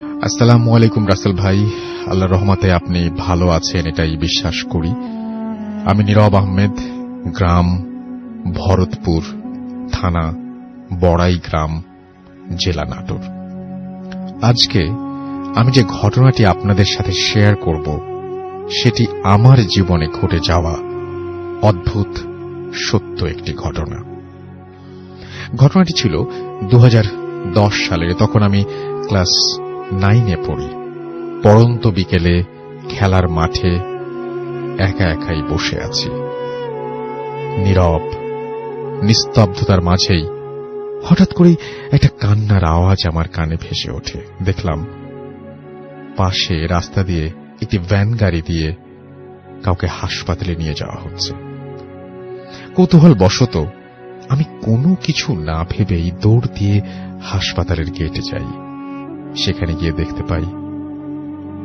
আসসালামু আলাইকুম রাসেল ভাই। আল্লাহর রহমতে আপনি ভালো আছেন এটাই বিশ্বাস করি। আমি নীরব আহমেদ, গ্রাম ভরতপুর, থানা বড়াই গ্রাম, জেলা নাটোর। আজকে আমি যে ঘটনাটি আপনাদের সাথে শেয়ার করব সেটি আমার জীবনে ঘটে যাওয়া অদ্ভুত সত্য একটি ঘটনা। ঘটনাটি ছিল 2010 সালের। তখন আমি ক্লাস 9-এ পড়ি। পড়ন্ত বিকেলে খেলার মাঠে একা একাই বসে আছি। নীরব নিস্তব্ধতার মাঝেই হঠাৎ করেই একটা কান্নার আওয়াজ আমার কানে ভেসে ওঠে। দেখলাম পাশে রাস্তা দিয়ে একটি ভ্যান গাড়ি দিয়ে কাউকে হাসপাতালে নিয়ে যাওয়া হচ্ছে। কৌতূহল বশত আমি কোনো কিছু না ভেবেই দৌড় দিয়ে হাসপাতালের গেটে যাই। সেখানে গিয়ে দেখতে পাই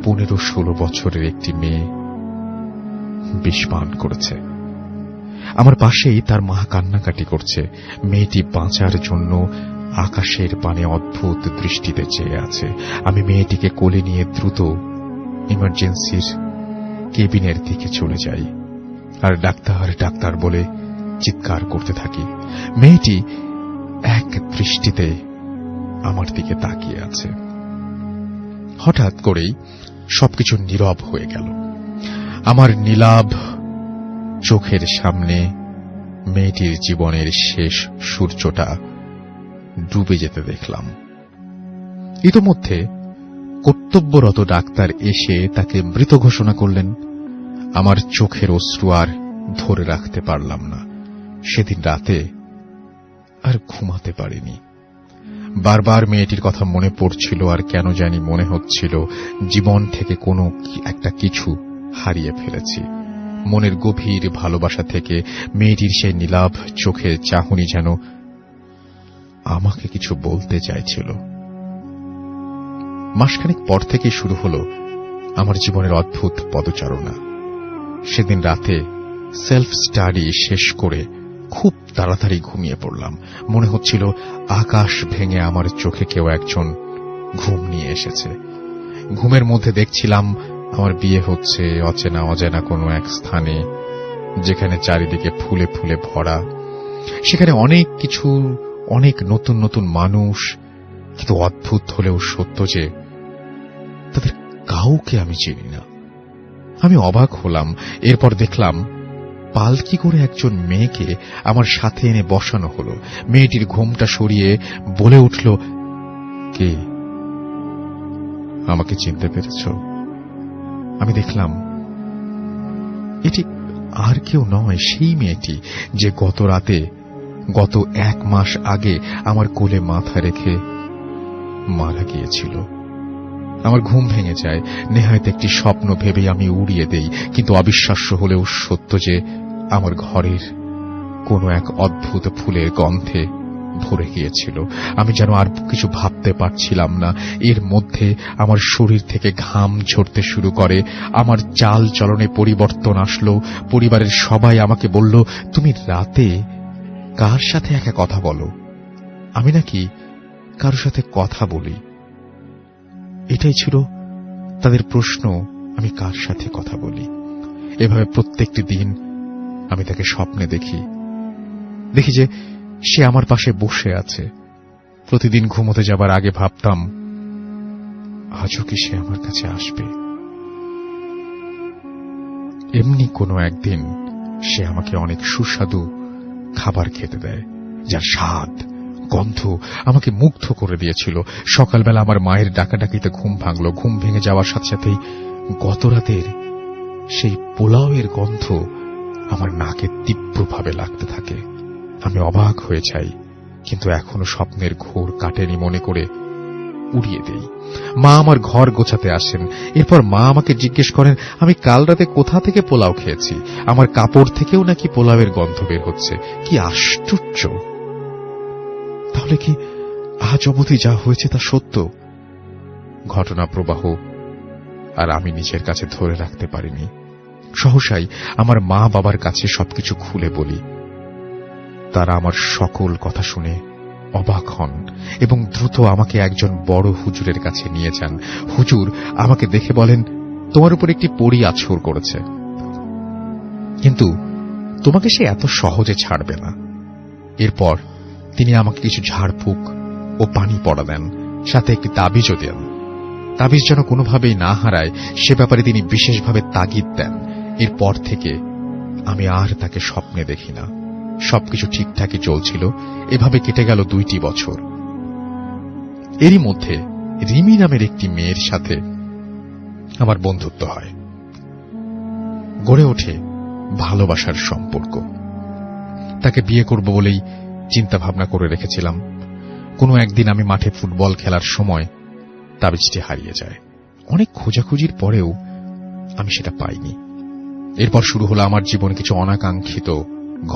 15-16 বছরের একটি মেয়ে বিষ পান করেছে। আমার পাশেই তার মা কান্নাকাটি করছে। মেয়েটি বাঁচার জন্য আকাশের পানে অদ্ভুত দৃষ্টিতে চেয়ে আছে। আমি মেয়েটিকে কোলে নিয়ে দ্রুত ইমার্জেন্সির কেবিনের দিকে চলে যাই আর ডাক্তার ডাক্তার বলে চিৎকার করতে থাকি। মেয়েটি এক দৃষ্টিতে আমার দিকে তাকিয়ে আছে। হঠাৎ করেই সবকিছু নীরব হয়ে গেল। আমার নীলাভ চোখের সামনে মেয়েটির জীবনের শেষ সূর্যটা ডুবে যেতে দেখলাম। ইতোমধ্যে কর্তব্যরত ডাক্তার এসে তাকে মৃত ঘোষণা করলেন। আমার চোখের অশ্রু আর ধরে রাখতে পারলাম না। সেদিন রাতে আর ঘুমাতে পারিনি। বারবার মেয়েটির কথা মনে পড়ছিল আর কেন জানি মনে হচ্ছিল জীবন থেকে কোনো একটা কিছু হারিয়ে ফেলেছি। মনের গভীর ভালোবাসা থেকে মেয়েটির সেই নীলাভ চোখে চাহনি যেন আমাকে কিছু বলতে চাইছিল। মাসখানেক পর থেকে শুরু হলো আমার জীবনের অদ্ভুত পদচারণা। সেদিন রাতে সেলফ স্টাডি শেষ করে খুব তাড়াতাড়ি ঘুমিয়ে পড়লাম। মনে হচ্ছিল আকাশ ভেঙে আমার চোখে কেউ একজন ঘুম নিয়ে এসেছে। ঘুমের মধ্যে দেখছিলাম আমার বিয়ে হচ্ছে অচেনা অজানা কোনো এক স্থানে, যেখানে চারিদিকে ফুলে ফুলে ভরা। সেখানে অনেক কিছু, অনেক নতুন নতুন মানুষ। কিন্তু অদ্ভুত হলেও সত্য যে তাদের কাউকে আমি চিনি না। আমি অবাক হলাম। এরপর দেখলাম পালকি করে একজন মেয়েকে আমার সাথে এনে বসানো হলো। মেয়েটির ঘুমটা সরিয়ে বলে উঠল, কে? আমাকে চিনতে পেরেছ? আমি দেখলাম এটি আর কেউ নয়, সেই মেয়েটি যে গত রাতে, গত 1 মাস আগে আমার কোলে মাথা রেখে মারা গিয়েছিল। আমার ঘুম ভেঙে যায়। নেহায়েত একটি স্বপ্ন ভেবে আমি উড়িয়ে দেই। কিন্তু অবিশ্বাস্য হলেও সত্য যে আমার ঘরের কোনো এক অদ্ভুত ফুলের গন্ধে ভরে গিয়েছিল। আমি যেন আর কিছু ভাবতে পারছিলাম না। এর মধ্যে আমার শরীর থেকে ঘাম ঝরতে শুরু করে। আমার চাল চলনে পরিবর্তন আসলো। পরিবারের সবাই আমাকে বলল, তুমি রাতে কার সাথে একা কথা বলো? আমি নাকি কারোর সাথে কথা বলি। এটাই ছিল তাদের প্রশ্ন, আমি কার সাথে কথা বলি। এভাবে প্রত্যেকটি দিন আমি তাকে স্বপ্নে দেখি যে সে আমার পাশে বসে আছে। প্রতিদিন ঘুমোতে যাবার আগে ভাবতাম, আজও কি সে আমার কাছে আসবে? এমনি কোনো একদিন সে আমাকে অনেক সুস্বাদু খাবার খেতে দেয়, যার স্বাদ গন্ধ আমাকে মুগ্ধ করে দিয়েছিল। সকালবেলা আমার মায়ের ডাকাডাকিতে ঘুম ভাঙল। ঘুম ভেঙে যাওয়ার সাথে সাথেই গত রাতের সেই পোলাওয়ের গন্ধ আমার নাকে তীব্রভাবে লাগতে থাকে। আমি অবাক হয়ে যাই, কিন্তু এখনো স্বপ্নের ঘোর কাটেনি মনে করে উড়িয়ে দেই। মা আমার ঘর গোছাতে আসেন। এরপর মা আমাকে জিজ্ঞেস করেন আমি কাল রাতে কোথা থেকে পোলাও খেয়েছি। আমার কাপড় থেকেও নাকি পোলাওয়ের গন্ধ বের হচ্ছে। কি আশ্চর্য! তাহলে কি আজ অবধি যা হয়েছে তা সত্য? ঘটনা প্রবাহ আর আমি নিজের কাছে ধরে রাখতে পারিনি। সহসাই আমার মা বাবার কাছে সবকিছু খুলে বলি। তারা আমার সকল কথা শুনে অবাক হন এবং দ্রুত আমাকে একজন বড় হুজুরের কাছে নিয়ে যান। হুজুর আমাকে দেখে বলেন, তোমার উপর একটি পরী আছর করেছে, কিন্তু তোমাকে সে এত সহজে ছাড়বে না। এরপর তিনি আমাকে কিছু ঝাড়ফুঁক ও পানি পড়া দেন, সাথে একটি তাবিজও দেন। তাবিজ যেন কোনোভাবেই না হারায় সে ব্যাপারে তিনি বিশেষভাবে তাগিদ দেন। এরপর থেকে আমি আর তাকে স্বপ্নে দেখি না। সবকিছু ঠিকঠাকই চলছিল। এভাবে কেটে গেল 2টি বছর। এরই মধ্যে রিমি নামের একটি মেয়ের সাথে আমার বন্ধুত্ব হয়। গড়ে ওঠে ভালোবাসার সম্পর্ক। তাকে বিয়ে করব বলেই চিন্তা ভাবনা করে রেখেছিলাম। কোনো একদিন আমি মাঠে ফুটবল খেলার সময় তাবিজটি হারিয়ে যায়। অনেক খোঁজাখুঁজির পরেও আমি সেটা পাইনি। এরপর শুরু হলো আমার জীবনে কিছু অনাকাঙ্ক্ষিত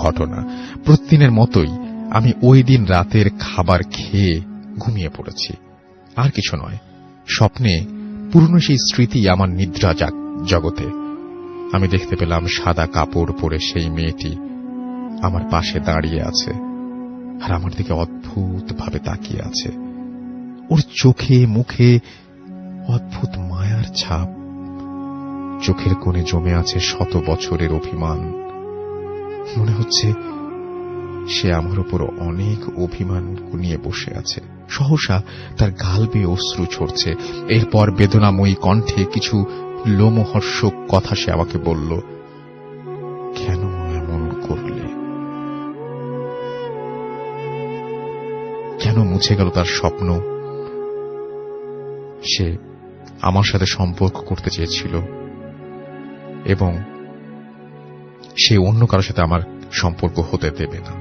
ঘটনা। প্রতিদিনের মতোই আমি ওই দিন রাতের খাবার খেয়ে ঘুমিয়ে পড়েছি। আর কিছু নয়, স্বপ্নে পুরনো সেই স্মৃতি আমার নিদ্রা জগতে। আমি দেখতে পেলাম সাদা কাপড় পরে সেই মেয়েটি আমার পাশে দাঁড়িয়ে আছে আর আমার দিকে অদ্ভুতভাবে তাকিয়ে আছে। ওর চোখে মুখে অদ্ভুত মায়ার ছাপ। চোখের কোণে জমে আছে শত বছরের অভিমান। মনে হচ্ছে সে আমার উপর অনেক অভিমান নিয়ে বসে আছে। সহসা তার গাল বেয়ে অশ্রু ঝরছে। এরপর বেদনাময়ী কণ্ঠে কিছু লোমহর্ষক কথা সে আমাকে বলল, কেন এমন করলে? কেন মুছে গেল তার স্বপ্ন? সে আমার সাথে সম্পর্ক করতে চেয়েছিল এবং সে অন্য কারোর সাথে আমার সম্পর্ক হতে দেবে না।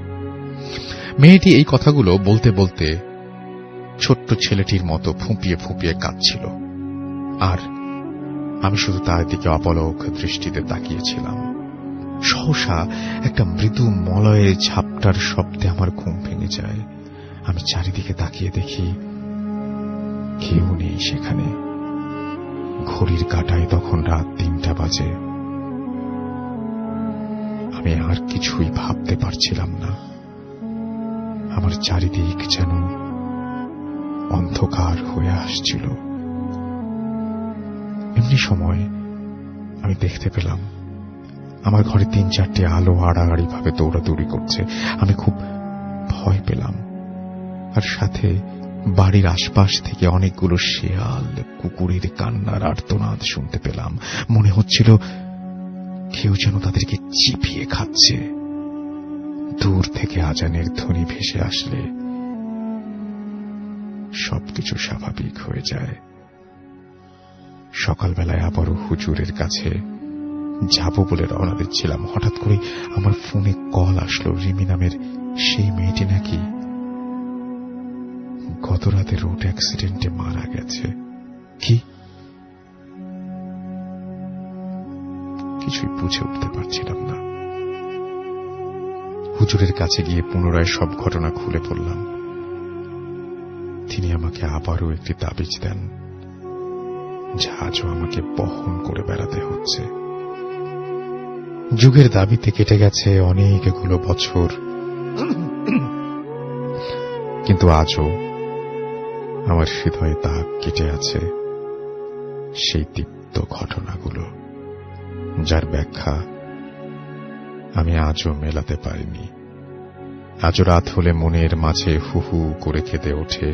মেয়েটি এই কথাগুলো বলতে বলতে ছোট্ট ছেলেটির মতো ফুঁপিয়ে ফুঁপিয়ে কাঁদছিল, আর আমি শুধু তার দিকে অপলক দৃষ্টিতে তাকিয়েছিলাম। সহসা একটা মৃদু মলয়ের ঝাপটার শব্দে আমার ঘুম ভেঙে যায়। আমি চারিদিকে তাকিয়ে দেখি কেউ নেই সেখানে। ঘড়ির কাঁটায় তখন রাত 3টা বাজে। আমি আর কিছুই ভাবতে পারছিলাম না। আমার চারিদিক যেন অন্ধকার হয়ে আসছিল। এমনি সময় আমি দেখতে পেলাম আমার ঘরে 3-4টি আলো আড়াআড়ি ভাবে দৌড়াদৌড়ি করছে। আমি খুব ভয় পেলাম, আর সাথে বাড়ির আশপাশ থেকে অনেকগুলো শেয়াল কুকুরের কান্নার আর্তনাদ শুনতে পেলাম। মনে হচ্ছিল কেউ যেন তাদেরকে চিবিয়ে খাচ্ছে। দূর থেকে আজানের ধ্বনি ভেসে আসলে সবকিছু স্বাভাবিক হয়ে যায়। সকালবেলায় আবারও হুজুরের কাছে যাব বলে রওনা দিচ্ছিলাম। হঠাৎ করে আমার ফোনে কল আসলো। রিমি নামের সেই মেয়েটি নাকি গত রাতে রোড অ্যাক্সিডেন্টে মারা গেছে। কি? কিছুই বুঝে উঠতে পারছিলাম না। হুজুরের কাছে গিয়ে পুনরায় সব ঘটনা খুলে বললাম। তিনি আমাকে আবারও একটি তাবিজ দেন, যা আজও আমাকে বহন করে বেড়াতে হচ্ছে। যুগের দাবিতে কেটে গেছে অনেকগুলো বছর, কিন্তু আজও আমার হৃদয়ে দাগ কেটে আছে সেই দীপ্ত ঘটনাগুলো, যার ব্যাখ্যা আমি আজও মেলাতে পারিনি। আজও রাত হলে মনের মাঝে হু হু করে কেঁদে ওঠে,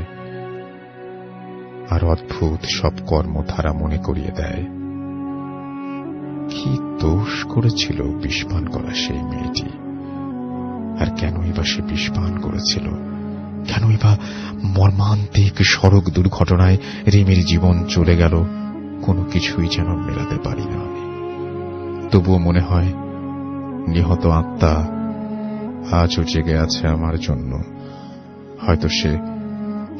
আর অদ্ভুত সব কর্মধারা মনে করিয়ে দেয় কি দোষ করেছিল বিষপান করা সেই মেয়েটি, আর কেনই বা সে বিষপান করেছিল? কেনই বা মর্মান্তিক সড়ক দুর্ঘটনায় রিমির জীবন চলে গেল? কোনো কিছুই যেন মেলাতে পারি না আমি। তবুও মনে হয় নিহত আত্মা আজও জেগে আছে আমার জন্য। হয়তো সে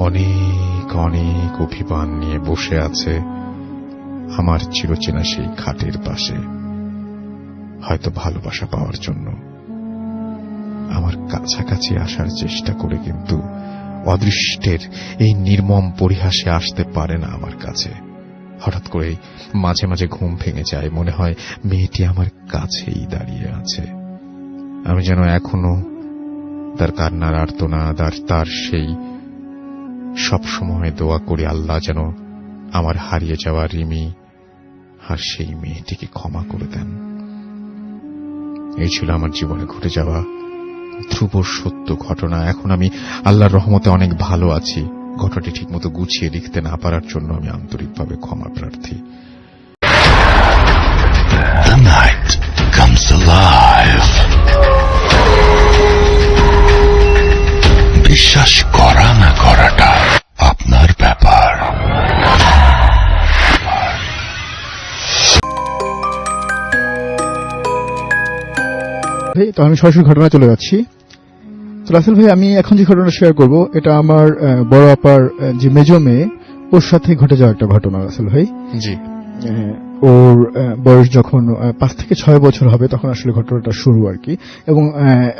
অনেক অনেক অভিমান নিয়ে বসে আছে আমার চিরচেনা সেই খাটের পাশে, হয়তো ভালোবাসা পাওয়ার জন্য আমার কাছাকাছি আসার চেষ্টা করে, কিন্তু অদৃষ্টের এই নির্মম পরিহাসে আসতে পারে না আমার কাছে। হঠাৎ করে মাঝে মাঝে ঘুম ভেঙে যায়, মনে হয় মেয়েটি আমার কাছেই দাঁড়িয়ে আছে। আমি যেন এখনো তার কান্নার আর্তনাদ আর তার সেই সবসময় দোয়া করি আল্লাহ যেন আমার হারিয়ে যাওয়া রিমি আর সেই মেয়েটিকে ক্ষমা করে দেন। এই ছিল আমার জীবনে ঘটে যাওয়া ধ্রুব সত্য ঘটনা। এখন আমি আল্লাহর রহমতে অনেক ভালো আছি। ঘটনাটি ঠিকমতো গুছিয়ে লিখতে না পারার জন্য আমি আন্তরিকভাবে ক্ষমা প্রার্থী। The night comes alive. বিশ্বাস করা না করাটা আপনার ব্যাপার। তো আমি সরাসরি ঘটনা চলে যাচ্ছি। তো রাসেল ভাই, আমি এখন যে ঘটনা শেয়ার করব এটা আমার বড় আপার যে মেজো মেয়ে, ওর সাথে ঘটে যাওয়া একটা ঘটনা রাসেল ভাই। জি। ওর বয়স যখন 5 থেকে 6 বছর হবে তখন আসলে ঘটনাটা শুরু আর কি, এবং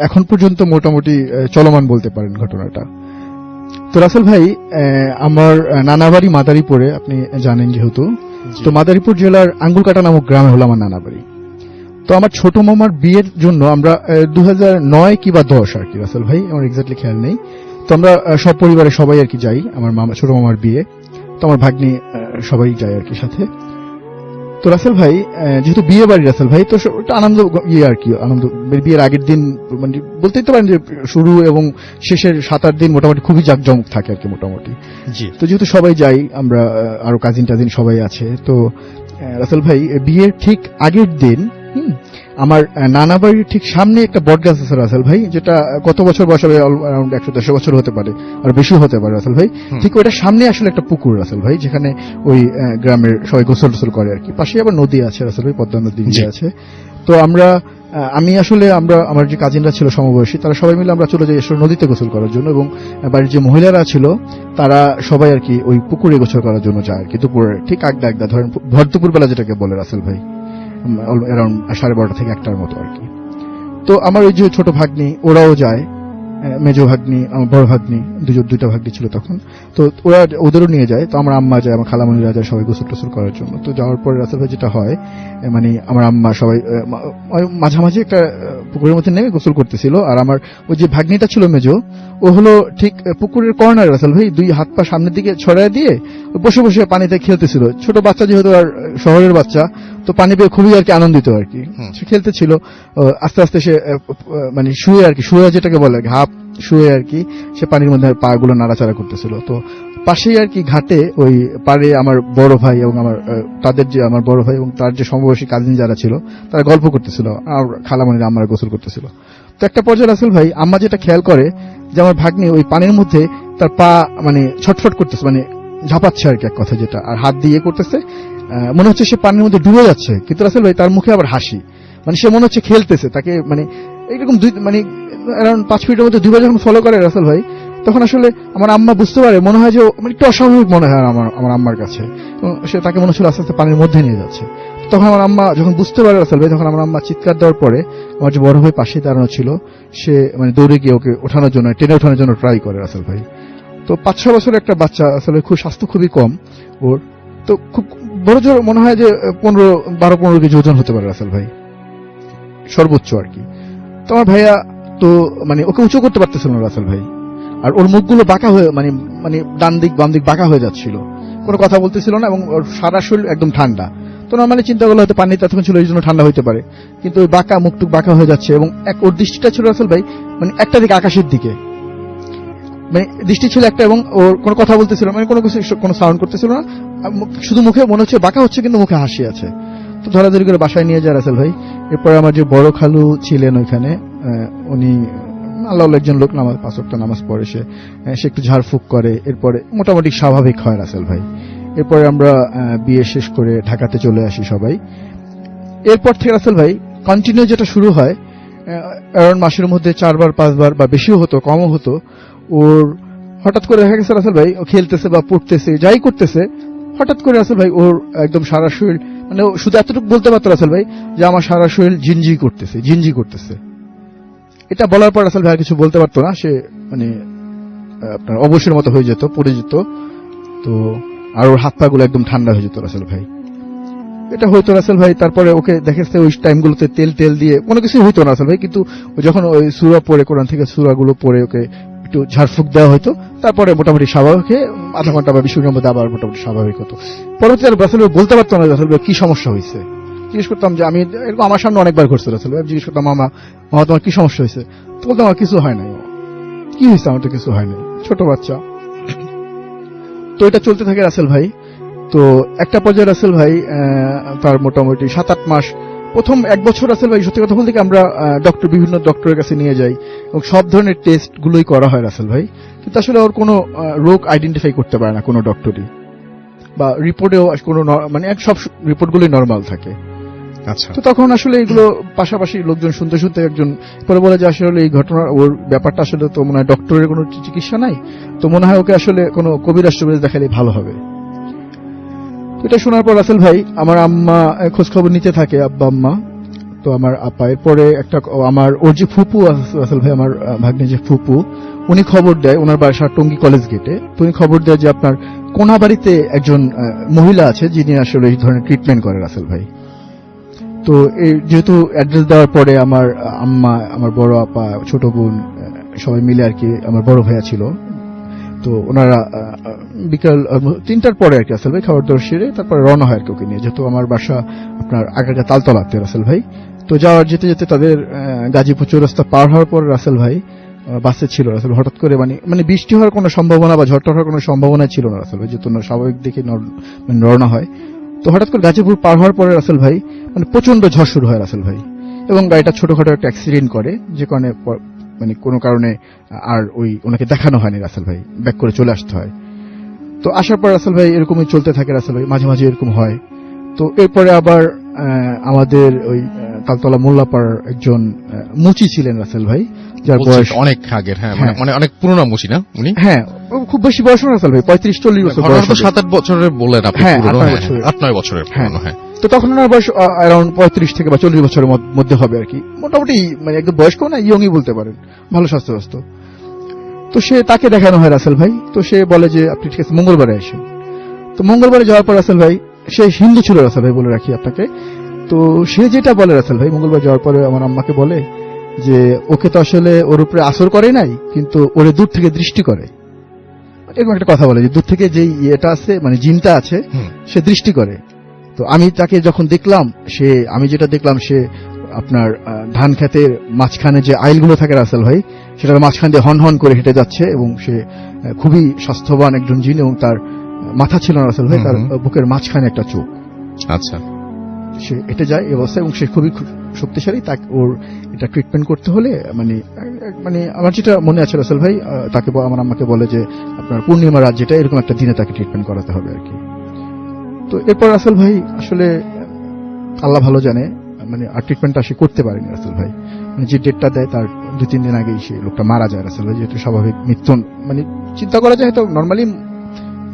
এখন পর্যন্ত মোটামুটি চলমান বলতে পারেন ঘটনাটা। তো রাসেল ভাই, আমার নানাবাড়ি মাদারীপুরে, আপনি জানেন যেহেতু, তো মাদারীপুর জেলার আঙ্গুলকাটা নামক গ্রামে হলো আমার নানাবাড়ি। তো আমার ছোট মামার বিয়ের জন্য আমরা 2009 কি বা 10 আর কি রাসেল ভাই, আমার এক্স্যাক্টলি খেয়াল নেই। তো আমরা সব পরিবারে সবাই আর কি যাই, আমার মামা ছোট মামার বিয়ে, তো আমার ভাগ্নি সবাই যায় আর কি সাথে। তো রাসেল ভাই, যেহেতু বিয়ে বাড়ি রাসেল ভাই, তো একটা আনন্দ ইয়ে আর কি, আনন্দ বিয়ের আগের দিন মানে বলতেই তো পারেন যে শুরু এবং শেষের 7-8 দিন মোটামুটি খুবই জাঁকজমক থাকে আর কি মোটামুটি। জি। তো যেহেতু সবাই যাই আমরা, আরো কাজিন টাজিন সবাই আছে, তো রাসেল ভাই বিয়ের ঠিক আগের দিন আমার নানা বাড়ির ঠিক সামনে একটা বট গাছ আছে রাসেল ভাই, যেটা কত বছর বয়স হবে, অ্যারাউন্ড 100-150 বছর হতে পারে, আর বেশি হতে পারে রাসেল ভাই। ঠিক ওইটার সামনে আসলে একটা পুকুর রাসেল ভাই, যেখানে ওই গ্রামের সবাই গোসল টোসল করে আর কি। পাশে আবার নদী আছে রাসেল ভাই, পদ্মা নদী আছে। তো আমি আসলে আমার যে কাজিনরা ছিল সমবয়সী, তারা সবাই মিলে আমরা চলে যাই আসলে নদীতে গোসল করার জন্য, এবং বাড়ির যে মহিলারা ছিল তারা সবাই আর কি ওই পুকুরে গোসল করার জন্য যায় আর কি, দুপুরে ঠিক আগদা ধরেন ভর দুপুর বেলা যেটাকে বলে রাসেল ভাই, অ্যারাউন্ড 12:30 থেকে 1টার মতো আর কি। তো আমার ওই যে ছোট ভাগ্নি ওরাও যায়, মেজো ভাগ্নি, আমার বড় ভাগ্নি, দুইটা ভাগ্নি ছিল তখন, তো ওরা ওদেরও নিয়ে যায়। তো আমার আম্মা যায়, আমার খালামণিরা যায় সবাই গোসল টোসল করার জন্য। তো যাওয়ার পরে রাসেল ভাই যেটা হয়, মানে আমার আম্মা সবাই মাঝামাঝি একটা পুকুরের মধ্যে নেমে গোসল করতেছিল, আর আমার ওই যে ভাগ্নিটা ছিল মেজো, ও হলো ঠিক পুকুরের কর্নারে রাসেল ভাই 2 হাত পা সামনের দিকে ছড়ায় দিয়ে বসে বসে পানিতে খেলতেছিল। ছোট বাচ্চা যেহেতু, আর শহরের বাচ্চা, তো পানি পেয়ে খুবই আর কি আনন্দিত আর কি, সে খেলতেছিল। আস্তে আস্তে সে মানে শুয়ে আর কি, শুয়ে যেটাকে বলে ঘাপ শুয়ে আর কি, সে পানির মধ্যে পা গুলো নাড়াচাড়া করতেছিল। তো পাশেই আর কি ঘাটে ওই পারে আমার বড় ভাই এবং আমার বড় ভাই এবং তার যে সমবয়সী কাজিন যারা ছিল তারা গল্প করতেছিল, আর খালামণিরা আমার গোসল করতেছিল। তো একটা পর্যায়ে রাসেল ভাই আম্মা যেটা খেয়াল করে যে আমার ভাগ্নি ওই পানির মধ্যে তার পা মানে ছটফট করতেছে, মানে ঝাঁপাচ্ছে আর কি এক কথা যেটা, আর হাত দিয়ে করতেছে, মনে হচ্ছে সে পানির মধ্যে ডুবে যাচ্ছে। কিন্তু রাসেল ভাই তার মুখে আবার হাসি, মানে সে মনে হচ্ছে খেলতেছে, তাকে মানে এইরকম মানে অ্যারাউন্ড 5 মিনিটের মধ্যে 2বার যখন ফলো করে রাসেল ভাই, তখন আসলে আমার আম্মা বুঝতে পারে, মনে হয় যে মানে একটু অস্বাভাবিক মনে হয় আমার আম্মার কাছে, সে তাকে মনে হচ্ছিল আস্তে আস্তে পানির মধ্যে নিয়ে যাচ্ছে। তখন আমার আম্মা যখন বুঝতে পারে রাসেল ভাই, তখন আমার আম্মা চিৎকার দেওয়ার পরে আমার যে বড় ভাই পাশে দাঁড়ানো ছিল, সে মানে দৌড়ে গিয়ে ওকে ওঠানোর জন্য, টেনে ওঠানোর জন্য ট্রাই করে রাসেল ভাই। তো 5-6 বছরের একটা বাচ্চা আসলে, খুব স্বাস্থ্য খুবই কম ওর, তো খুব বড় জোর মনে হয় যে 12-15 কেজি ওজন হতে পারে রাসেল ভাই, সর্বোচ্চ আর কি। তো আমার ভাইয়া তো মানে ওকে উঁচু করতে পারতেছিল না রাসেল ভাই, আর ওর মুখগুলো বাঁকা হয়ে মানে ডান দিক বাম দিক বাঁকা হয়ে যাচ্ছিল, কোনো কথা বলতেছিল না, এবং ওর সারা শরীর একদম ঠান্ডা। তো নর্মালি চিন্তা করলে হয়তো পানিতে এতক্ষণ ছিল এই জন্য ঠান্ডা হইতে পারে, কিন্তু ওই বাঁকা মুখটুক বাঁকা হয়ে যাচ্ছে, এবং ওর দৃষ্টিটা ছিল রাসেল ভাই মানে একটা দিকে আকাশের দিকে, মানে দৃষ্টি ছিল একটা, এবং ওর কোনো কথা বলতেছিল মানে কোনো কিছু, কোনো সাউন্ড করতেছিল না, শুধু মুখে মনে হচ্ছে বাঁকা হচ্ছে কিন্তু মুখে হাসি আছে। তো ধরাধরি করে বাসায় নিয়ে যায় রাসেল ভাই। এরপরে আমার যে বড় খালু ছিলেন ওইখানে, উনি আল্লাহ একজন লোক, 5 ওয়াক্ত নামাজ পড়ে, সে একটু ঝাড়ফুঁক করে, এরপরে মোটামুটি স্বাভাবিক হয় রাসেল ভাই। এরপরে আমরা বিয়ে শেষ করে ঢাকাতে চলে আসি সবাই। এরপর থেকে রাসেল ভাই কন্টিনিউ যেটা শুরু হয়, অ্যারাউন্ড মাসের মধ্যে 4-5 বা বেশিও হতো কমও হতো, ওর হঠাৎ করে দেখা গেছে রাসেল ভাই ও খেলতেছে বা পড়তেছে যাই করতেছে, হঠাৎ করে রাসেল ভাই ওর একদম সারা শরীর, মানে শুধু এতটুকু বলতে পারতো রাসেল ভাই যে আমার সারা শরীর ঝিনঝি করতেছে। এটা বলার পর রাসেল ভাই কিছু বলতে পারতো না, সে মানে আপনার অবশ্যের মতো হয়ে যেত, পড়ে যেত, তো আর ওর হাত পা গুলো একদম ঠান্ডা হয়ে যেত রাসেল ভাই। এটা হইতো রাসেল ভাই। তারপরে ওকে দেখেছে ওই টাইমগুলোতে তেল দিয়ে কোনো কিছু হইতো না রাসেল ভাই, কিন্তু ও যখন ওই সূরা পড়ে, কোরআন থেকে সূরাগুলো পড়ে ওকে একটু ঝাড়ফুঁক দেওয়া হতো, তারপরে মোটামুটি স্বাভাবিক হয়ে আধা ঘন্টা বা 20 মিনিটের মধ্যে আবার মোটামুটি স্বাভাবিক হতো। পরবর্তীতে আর রাসেল ভাই বলতে পারতো না রাসেল ভাই কি সমস্যা হয়েছে। জিজ্ঞেস করতাম যে আমি এরকম আমার সামনে অনেকবার ঘটছে রাসেল ভাই, জিজ্ঞেস করতাম মামা তোমার কি সমস্যা হয়েছে, তো বলতাম আমার কিছু হয় নাই। কি হয়েছে, আমার তো কিছু হয়নি, ছোট বাচ্চা। তো এটা চলতে থাকে রাসেল ভাই। তো একটা পর্যায়ে রাসেল ভাই তার মোটামুটি 7-8 মাস, প্রথম 1 বছর রাসেল ভাই সত্যি কথা বলতে কি আমরা বিভিন্ন ডক্টরের কাছে নিয়ে যাই এবং সব ধরনের টেস্ট গুলোই করা হয় রাসেল ভাই, কিন্তু আসলে ওর কোনো রোগ আইডেন্টিফাই করতে পারে না কোনো ডক্টরই, বা রিপোর্টেও কোনো মানে সব রিপোর্টগুলোই নরমাল থাকে। আচ্ছা, তো তখন আসলে এগুলো পাশাপাশি লোকজন শুনতে শুনতে একজন পরে বলে যে আসলে এই ঘটনা ওর ব্যাপারটা আসলে তো মনে হয় ডক্টরের কোনো চিকিৎসা নাই, তো মনে হয় ওকে আসলে কোনো কবিরাজ দেখালে ভালো হবে। এটা শোনার পর রাসেল ভাই আমার আম্মা খোঁজ খবর নিতে থাকে, আব্বা আম্মা, তো আমার আপা, এরপরে একটা আমার ওর যে ফুপু রাসেল ভাই, আমার ভাগ্নে যে ফুপু, উনি খবর দেয়, ওনার বাসা টঙ্গী কলেজ গেটে, তো উনি খবর দেয় যে আপনার কোনাবাড়িতে একজন মহিলা আছে যিনি আসলে এই ধরনের ট্রিটমেন্ট করে রাসেল ভাই। তো এই যেহেতু অ্যাড্রেস দেওয়ার পরে আমার আম্মা, আমার বড় আপা, ছোট বোন সবাই মিলে আর কি, আমার বড় ভাইয়া ছিল, তো ওনারা বিকাল 3টার পরে আর কি রাসেল ভাই খাবার দাবার সেরে তারপরে রওনা হয় আর কি ওকে নিয়ে, যেহেতু আমার বাসা আপনার আগারগা তালতলাতে রাসেল ভাই। তো যাওয়ার যেতে যেতে তাদের গাজীপুর চৌরাস্তা পার হওয়ার পর রাসেল ভাই বাসে ছিল রাসেল, হঠাৎ করে মানে বৃষ্টি হওয়ার কোনো সম্ভাবনা বা ঝড় হওয়ার কোনো সম্ভাবনা ছিল না রাসেল ভাই, যেহেতু স্বাভাবিক দিকে রওনা হয়। তো হঠাৎ করে গাজীপুর পার হওয়ার পরে রাসেল ভাই মানে প্রচন্ড ঝড় শুরু হয় রাসেল ভাই, এবং গাড়িটা ছোটখাটো একটা অ্যাক্সিডেন্ট করে, যে কারণে মানে কোনো কারণে আর ওনাকে দেখানো হয়নি রাসেল ভাই, ব্যাক করে চলে আসতে হয়। তো আসার পর রাসেল ভাই এরকমই চলতে থাকে রাসেল ভাই, মাঝে মাঝে এরকম হয়। তো এরপরে আবার আমাদের ওই তালতলা মোল্লাপাড়ার একজন মুচি ছিলেন রাসেল ভাই, যার বয়স অনেক আগের, হ্যাঁ, মানে অনেক পুরনো মুচি না উনি? হ্যাঁ, খুব বেশি বয়স না রাসেল ভাই, 35-40 বছর বয়স। 7-8 বছরের বললেন আপনি? হ্যাঁ, 8-9 বছরের পুরনো। হ্যাঁ, তো তখন ওনার বয়স অ্যারাউন্ড 35 থেকে বা 40 বছরের মধ্যে হবে আর কি, মোটামুটি মানে একদম বয়স্ক না, ইয়ংই বলতে পারেন, ভালো স্বাস্থ্যগ্রস্ত। তো তাকে দেখানো হয় রাসেল ভাই, তো সে বলে যে আপনি ঠিক আছে মঙ্গলবারে আসেন। তো মঙ্গলবারে যাওয়ার পর রাসেল ভাই, সে হিন্দু ছিল রাসেল ভাই, বলে রাখি আপনাকে। তো সে যেটা বলে রাসেল ভাই, মঙ্গলবার যাওয়ার পরে আমার আম্মাকে বলে যে ওকে তো আসলে ওর উপরে আসর করে নাই, কিন্তু ওরে দূর থেকে দৃষ্টি করে, এরকম একটা কথা বলে যে দূর থেকে যে ইয়েটা আছে মানে জিনটা আছে সে দৃষ্টি করে। তো আমি তাকে যখন দেখলাম, আমি যেটা দেখলাম সে আপনার ধান খেতের মাঝখানে যে আইলগুলো থাকে রাসেল ভাই, সেটার মাঝখান দিয়ে হন হন করে হেঁটে যাচ্ছে, এবং সে খুবই স্বাস্থ্যবান একজন জিন, এবং তার মাথা ছিল না রাসেল ভাই, তার বুকের মাঝখানে একটা চোখ। আচ্ছা, সে হেঁটে যায় এই অবস্থায়, এবং সে খুবই শক্তিশালী। তাকে ওর এটা ট্রিটমেন্ট করতে হলে মানে আমার যেটা মনে আছে রাসেল ভাই, তাকে আমার আম্মাকে বলে যে আপনার পূর্ণিমা রাত যেটা, এরকম একটা দিনে তাকে ট্রিটমেন্ট করাতে হবে আর কি। তো এরপর রাসেল ভাই আসলে আল্লাহ ভালো জানে, মানে আর ট্রিটমেন্টটা সে করতে পারেনি রাসেল ভাই, মানে যে ডেটটা দেয় তার 2-3 দিন আগেই সে লোকটা মারা যায় রাসেল ভাই, যেহেতু স্বাভাবিক মৃত্যু মানে চিন্তা করা যায়, তো নর্মালি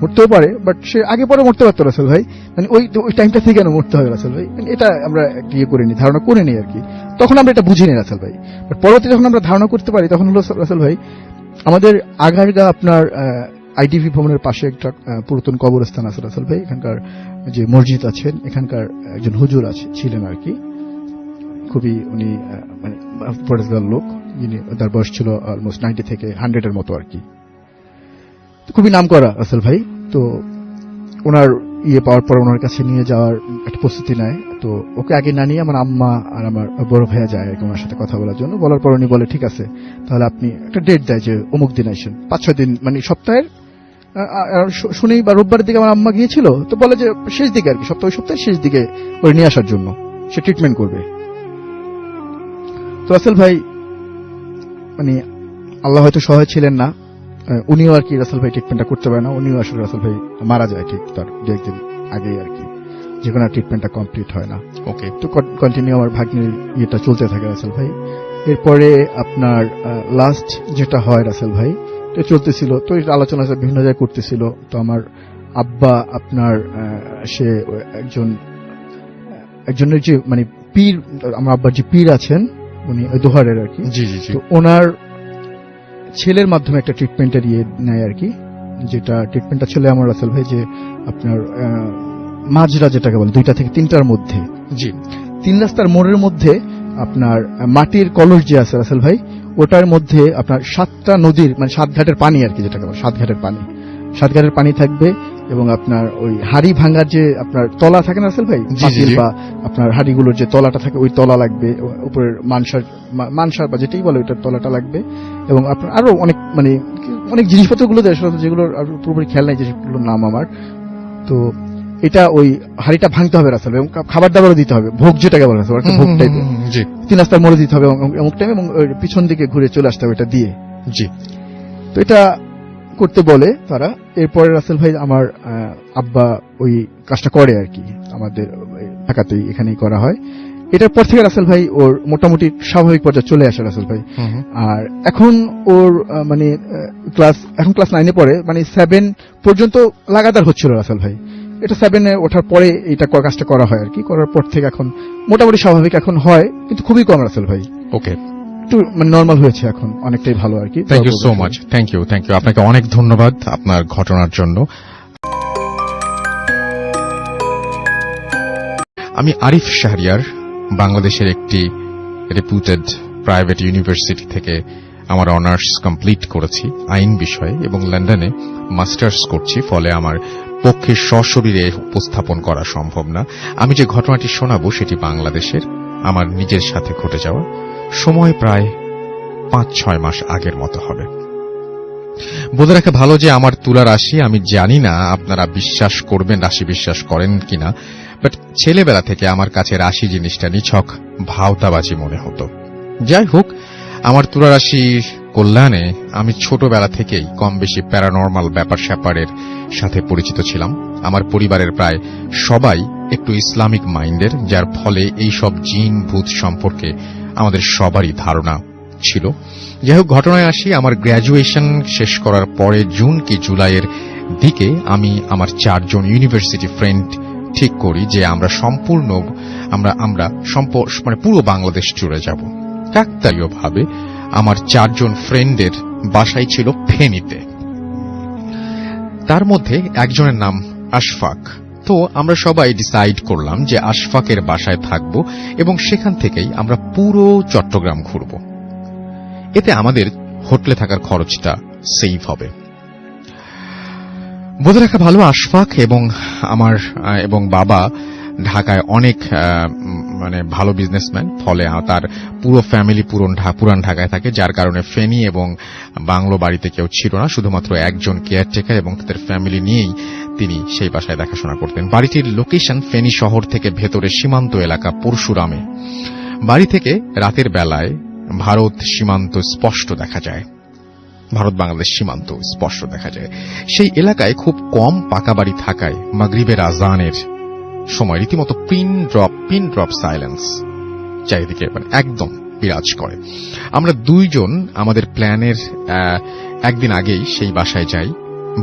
মরতেও পারে, বাট সে আগে পরে মরতে পারতো রাসেল ভাই, মানে ওই টাইমটা থেকে কেন মরতে হবে রাসেল ভাই, মানে এটা আমরা ইয়ে করিনি, ধারণা করে নিই আর কি, তখন আমরা এটা বুঝিনি রাসেল ভাই। বাট পরবর্তী যখন আমরা ধারণা করতে পারি, তখন হলো রাসেল ভাই আমাদের আগারগা আপনার আইটিভি ভবনের পাশে একটা পুরাতন কবরস্থান আছে রাসেল ভাই, এখানকার যে মসজিদ আছেন, এখানকার একজন হুজুর ছিলেন আর কি, খুবই উনি মানে পরেশগার লোক, যিনি তার বয়স ছিল অলমোস্ট 90 থেকে 100 মতো আর কি, খুবই নাম করা রাসেল ভাই। তো ওনার পাওয়ার পর ওনার কাছে নিয়ে যাওয়ার একটা প্রস্তুতি নেয়। তো ওকে আগে না নিয়ে আমার আম্মা আর আমার বড় ভাইয়া যায় আর কি ওনার সাথে কথা বলার জন্য। বলার পর উনি বলে ঠিক আছে, তাহলে আপনি একটা ডেট দেয় যে অমুক দিন আসেন, 5-6 দিন মানে সপ্তাহের শুনেই বা রোববারের দিকে আমার আম্মা গিয়েছিল, তো বলে যে শেষ দিকে আর কি, সপ্তাহের শেষ দিকে ওর নিয়ে আসার জন্য, সে ট্রিটমেন্ট করবে। তো রাসেল ভাই মানে আল্লাহ হয়তো সহায় ছিলেন না, উনিও আর কি রাসেল ভাই ট্রিটমেন্টটা করতে পারে না, উনিও আসলে রাসেল ভাই মারা যায় ঠিক তার 2-1 দিন আগে আর কি, যে কোনো ট্রিটমেন্টটা কমপ্লিট হয় না। ওকে, তো কন্টিনিউ আমার ভাগ্নের ইয়েটা চলতে থাকে রাসেল ভাই। এরপরে আপনার লাস্ট যেটা হয় রাসেল ভাই, তো চলতেছিল, তো এটা আলোচনা বিভিন্ন জায়গায় করতেছিল। তো আমার আব্বা আপনার সে একজনের যে মানে পীর, আমার আব্বার যে পীর আছেন উনি দোহারের আর কি, তো ওনার ছেলের মাধ্যমে একটা ট্রিটমেন্টের নেয় আর কি, যেটা ট্রিটমেন্টটা ছিল আমার রাসেল ভাই যে আপনার মাজরা যেটাকে বলে 2টা থেকে 3টার মধ্যে জি 3 রাস্তার মোড়ের মধ্যে আপনার মাটির কলস যে আছে রাসেল ভাই, ওটার মধ্যে আপনার 7টা নদীর মানে 7 ঘাটের পানি আর কি, যেটাকে বলে 7 ঘাটের পানি, 7 ঘাটের পানি থাকবে। এবং আপনার ওই হাড়ি ভাঙার যে আপনার তলা থাকে না রাসেল ভাই, জি, জি, পাতিল জি। বা আপনার হাড়িগুলোর যে তলাটা থাকে ওই তলা লাগবে, উপরের মানসার বা যেটাই বলে ওইটার তলাটা লাগবে। এবং আপনার আরো অনেক মানে অনেক জিনিসপত্রগুলো দেয় যেগুলোর আর পুরোপুরি খেয়াল নাই যেগুলোর নাম আমার। তো এটা ওই হাড়িটা ভাঙতে হবে রাসেল ভাই, এবং খাবার দাবারও দিতে হবে, ভোগ যেটাকে বলে রাসেল, একটা ভোগ টাইপের জি 3 রাস্তার মোড়ে দিতে হবে অমুক টাইমে, এবং ওই পিছন দিকে ঘুরে চলে আসতে হবে এটা দিয়ে। জি তো এটা করতে বলে তারা। এরপরে রাসেল ভাই আমার আব্বা ওই কাজটা করে আর কি, আমাদের ঢাকাতেই এখানেই করা হয়। এটার পর থেকে রাসেল ভাই ওর মোটামুটি স্বাভাবিক পর্যায়ে চলে আসে রাসেল ভাই। আর এখন ওর মানে এখন ক্লাস 9-এ পড়ে, মানে 7 পর্যন্ত লাগাতার হচ্ছিল রাসেল ভাই। এটা 7-এ ওঠার পরে এটা কাজটা করা হয় আর কি, করার পর থেকে এখন মোটামুটি স্বাভাবিক এখন হয়, কিন্তু খুবই কম রাসেল ভাই, ওকে একটু মানে নর্মাল হয়েছে এখন, অনেকটাই ভালো আর কি। Thank you so much, thank you আপনাকে অনেক ধন্যবাদ আপনার ঘটনার জন্য। আমি আরিফ শাহরিয়ার, বাংলাদেশের একটি রেপুটেড প্রাইভেট ইউনিভার্সিটি থেকে আমার অনার্স কমপ্লিট করেছি আইন বিষয়ে, এবং লন্ডনে মাস্টার্স করছি। ফলে আমার পক্ষে সশরীরে উপস্থাপন করা সম্ভব না। আমি যে ঘটনাটি শোনাবো সেটি বাংলাদেশের আমার নিজের সাথে ঘটে যাওয়া, সময় প্রায় 5-6 মাস আগের মতো হবে। বলে রাখা ভালো যে আমার তুলা রাশি, আমি জানি না আপনারা বিশ্বাস করবেন, রাশি বিশ্বাস করেন কিনা, বাট ছেলেবেলা থেকে আমার কাছে রাশি জিনিসটা নিছক ভাওতাবাজি মনে হতো। যাই হোক, আমার তুলা রাশির কল্যাণে আমি ছোটবেলা থেকেই কম বেশি প্যারানর্মাল ব্যাপার স্যাপারের সাথে পরিচিত ছিলাম। আমার পরিবারের প্রায় সবাই একটু ইসলামিক মাইন্ডের, যার ফলে এই সব জিন ভূত সম্পর্কে আমাদের সবারই ধারণা ছিল। যাই হোক, ঘটনায় আসি। আমার গ্র্যাজুয়েশন শেষ করার পরে জুন কি জুলাইয়ের দিকে আমি আমার 4 জন ইউনিভার্সিটি ফ্রেন্ড ঠিক করি যে আমরা মানে পুরো বাংলাদেশ জুড়ে যাব। কাকতালীয়ভাবে আমার 4 জন ফ্রেন্ডের বাসাই ছিল ফেনীতে। তার মধ্যে একজনের নাম আশফাক। তো আমরা সবাই ডিসাইড করলাম যে আশফাকের বাসায় থাকব এবং সেখান থেকেই আমরা পুরো চট্টগ্রাম ঘুরব। এতে আমাদের হোটেলে থাকার খরচটা সেভ হবে। বলে রাখা ভালো, আশফাক এবং বাবা ঢাকায় অনেক মানে ভালো বিজনেসম্যান, ফলে তার পুরো ফ্যামিলি পুরান ঢাকায় থাকে, যার কারণে ফেনী এবং বাংলো বাড়িতে কেউ ছিল না, শুধুমাত্র একজন কেয়ারটেকার এবং তাদের ফ্যামিলি নিয়েই তিনি সেই বাসায় দেখাশোনা করতেন। বাড়িটির লোকেশন ফেনী শহর থেকে ভেতরে সীমান্ত এলাকা পরশুরামে। বাড়ি থেকে রাতের বেলায় ভারত সীমান্ত স্পষ্ট দেখা যায়, ভারত বাংলাদেশ সীমান্ত স্পষ্ট দেখা যায়। সেই এলাকায় খুব কম পাকা বাড়ি থাকায় মাগরিবের আজানের সময় রীতিমতো পিন ড্রপ সাইলেন্স চারিদিকে একদম বিরাজ করে। আমরা 2 জন আমাদের প্ল্যানের একদিন আগেই সেই বাসায় যাই।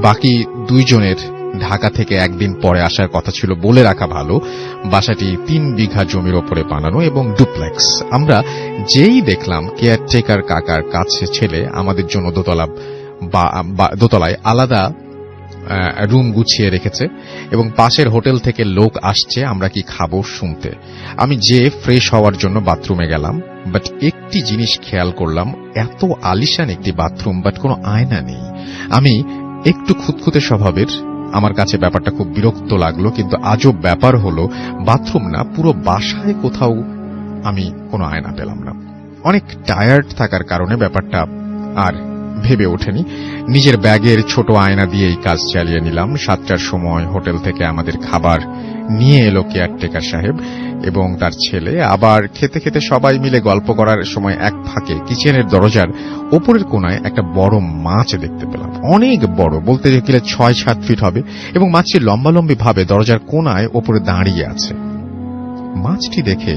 বাকি 2 জনের ঢাকা থেকে একদিন পরে আসার কথা ছিল। বলে রাখা ভালো, বাসাটি 3 বিঘা জমির ওপরে বানানো এবং ডুপ্লেক্স। আমরা দেখলাম কেয়ারটেকার কাকার কাছে ছেলে আমাদের জন্য দোতলায় আলাদা রুম গুছিয়ে রেখেছে এবং পাশের হোটেল থেকে লোক আসছে আমরা কি খাবো শুনতে। আমি ফ্রেশ হওয়ার জন্য বাথরুমে গেলাম, বাট একটি জিনিস খেয়াল করলাম, এত আলিশান একটি বাথরুম বাট কোনো আয়না নেই। আমি একটু খুঁতখুঁতে স্বভাবের, আমার কাছে ব্যাপারটা খুব বিরক্ত লাগলো। কিন্তু আজব ব্যাপার হলো, বাথরুম না, পুরো বাসায় কোথাও আমি কোনো আয়না পেলাম না। অনেক টায়ার্ড থাকার কারণে ব্যাপারটা আর ভেবে ওঠেনি। নিজের ব্যাগের ছোট আয়না দিয়েই কাজ চালিয়ে নিলাম। 7টার সময় হোটেল থেকে আমাদের খাবার নিয়ে এলো কেয়ারটেকার সাহেব এবং তার ছেলে। আবার খেতে খেতে সবাই মিলে গল্প করার সময় এক ফাঁকে কিচেনের দরজার ওপরের কোনায় একটা বড় মাছ দেখতে পেলাম। অনেক বড়, বলতে গেলে 6-7 ফিট হবে, এবং মাছটি লম্বালম্বি ভাবে দরজার কোনায় ওপরে দাঁড়িয়ে আছে। মাছটি দেখে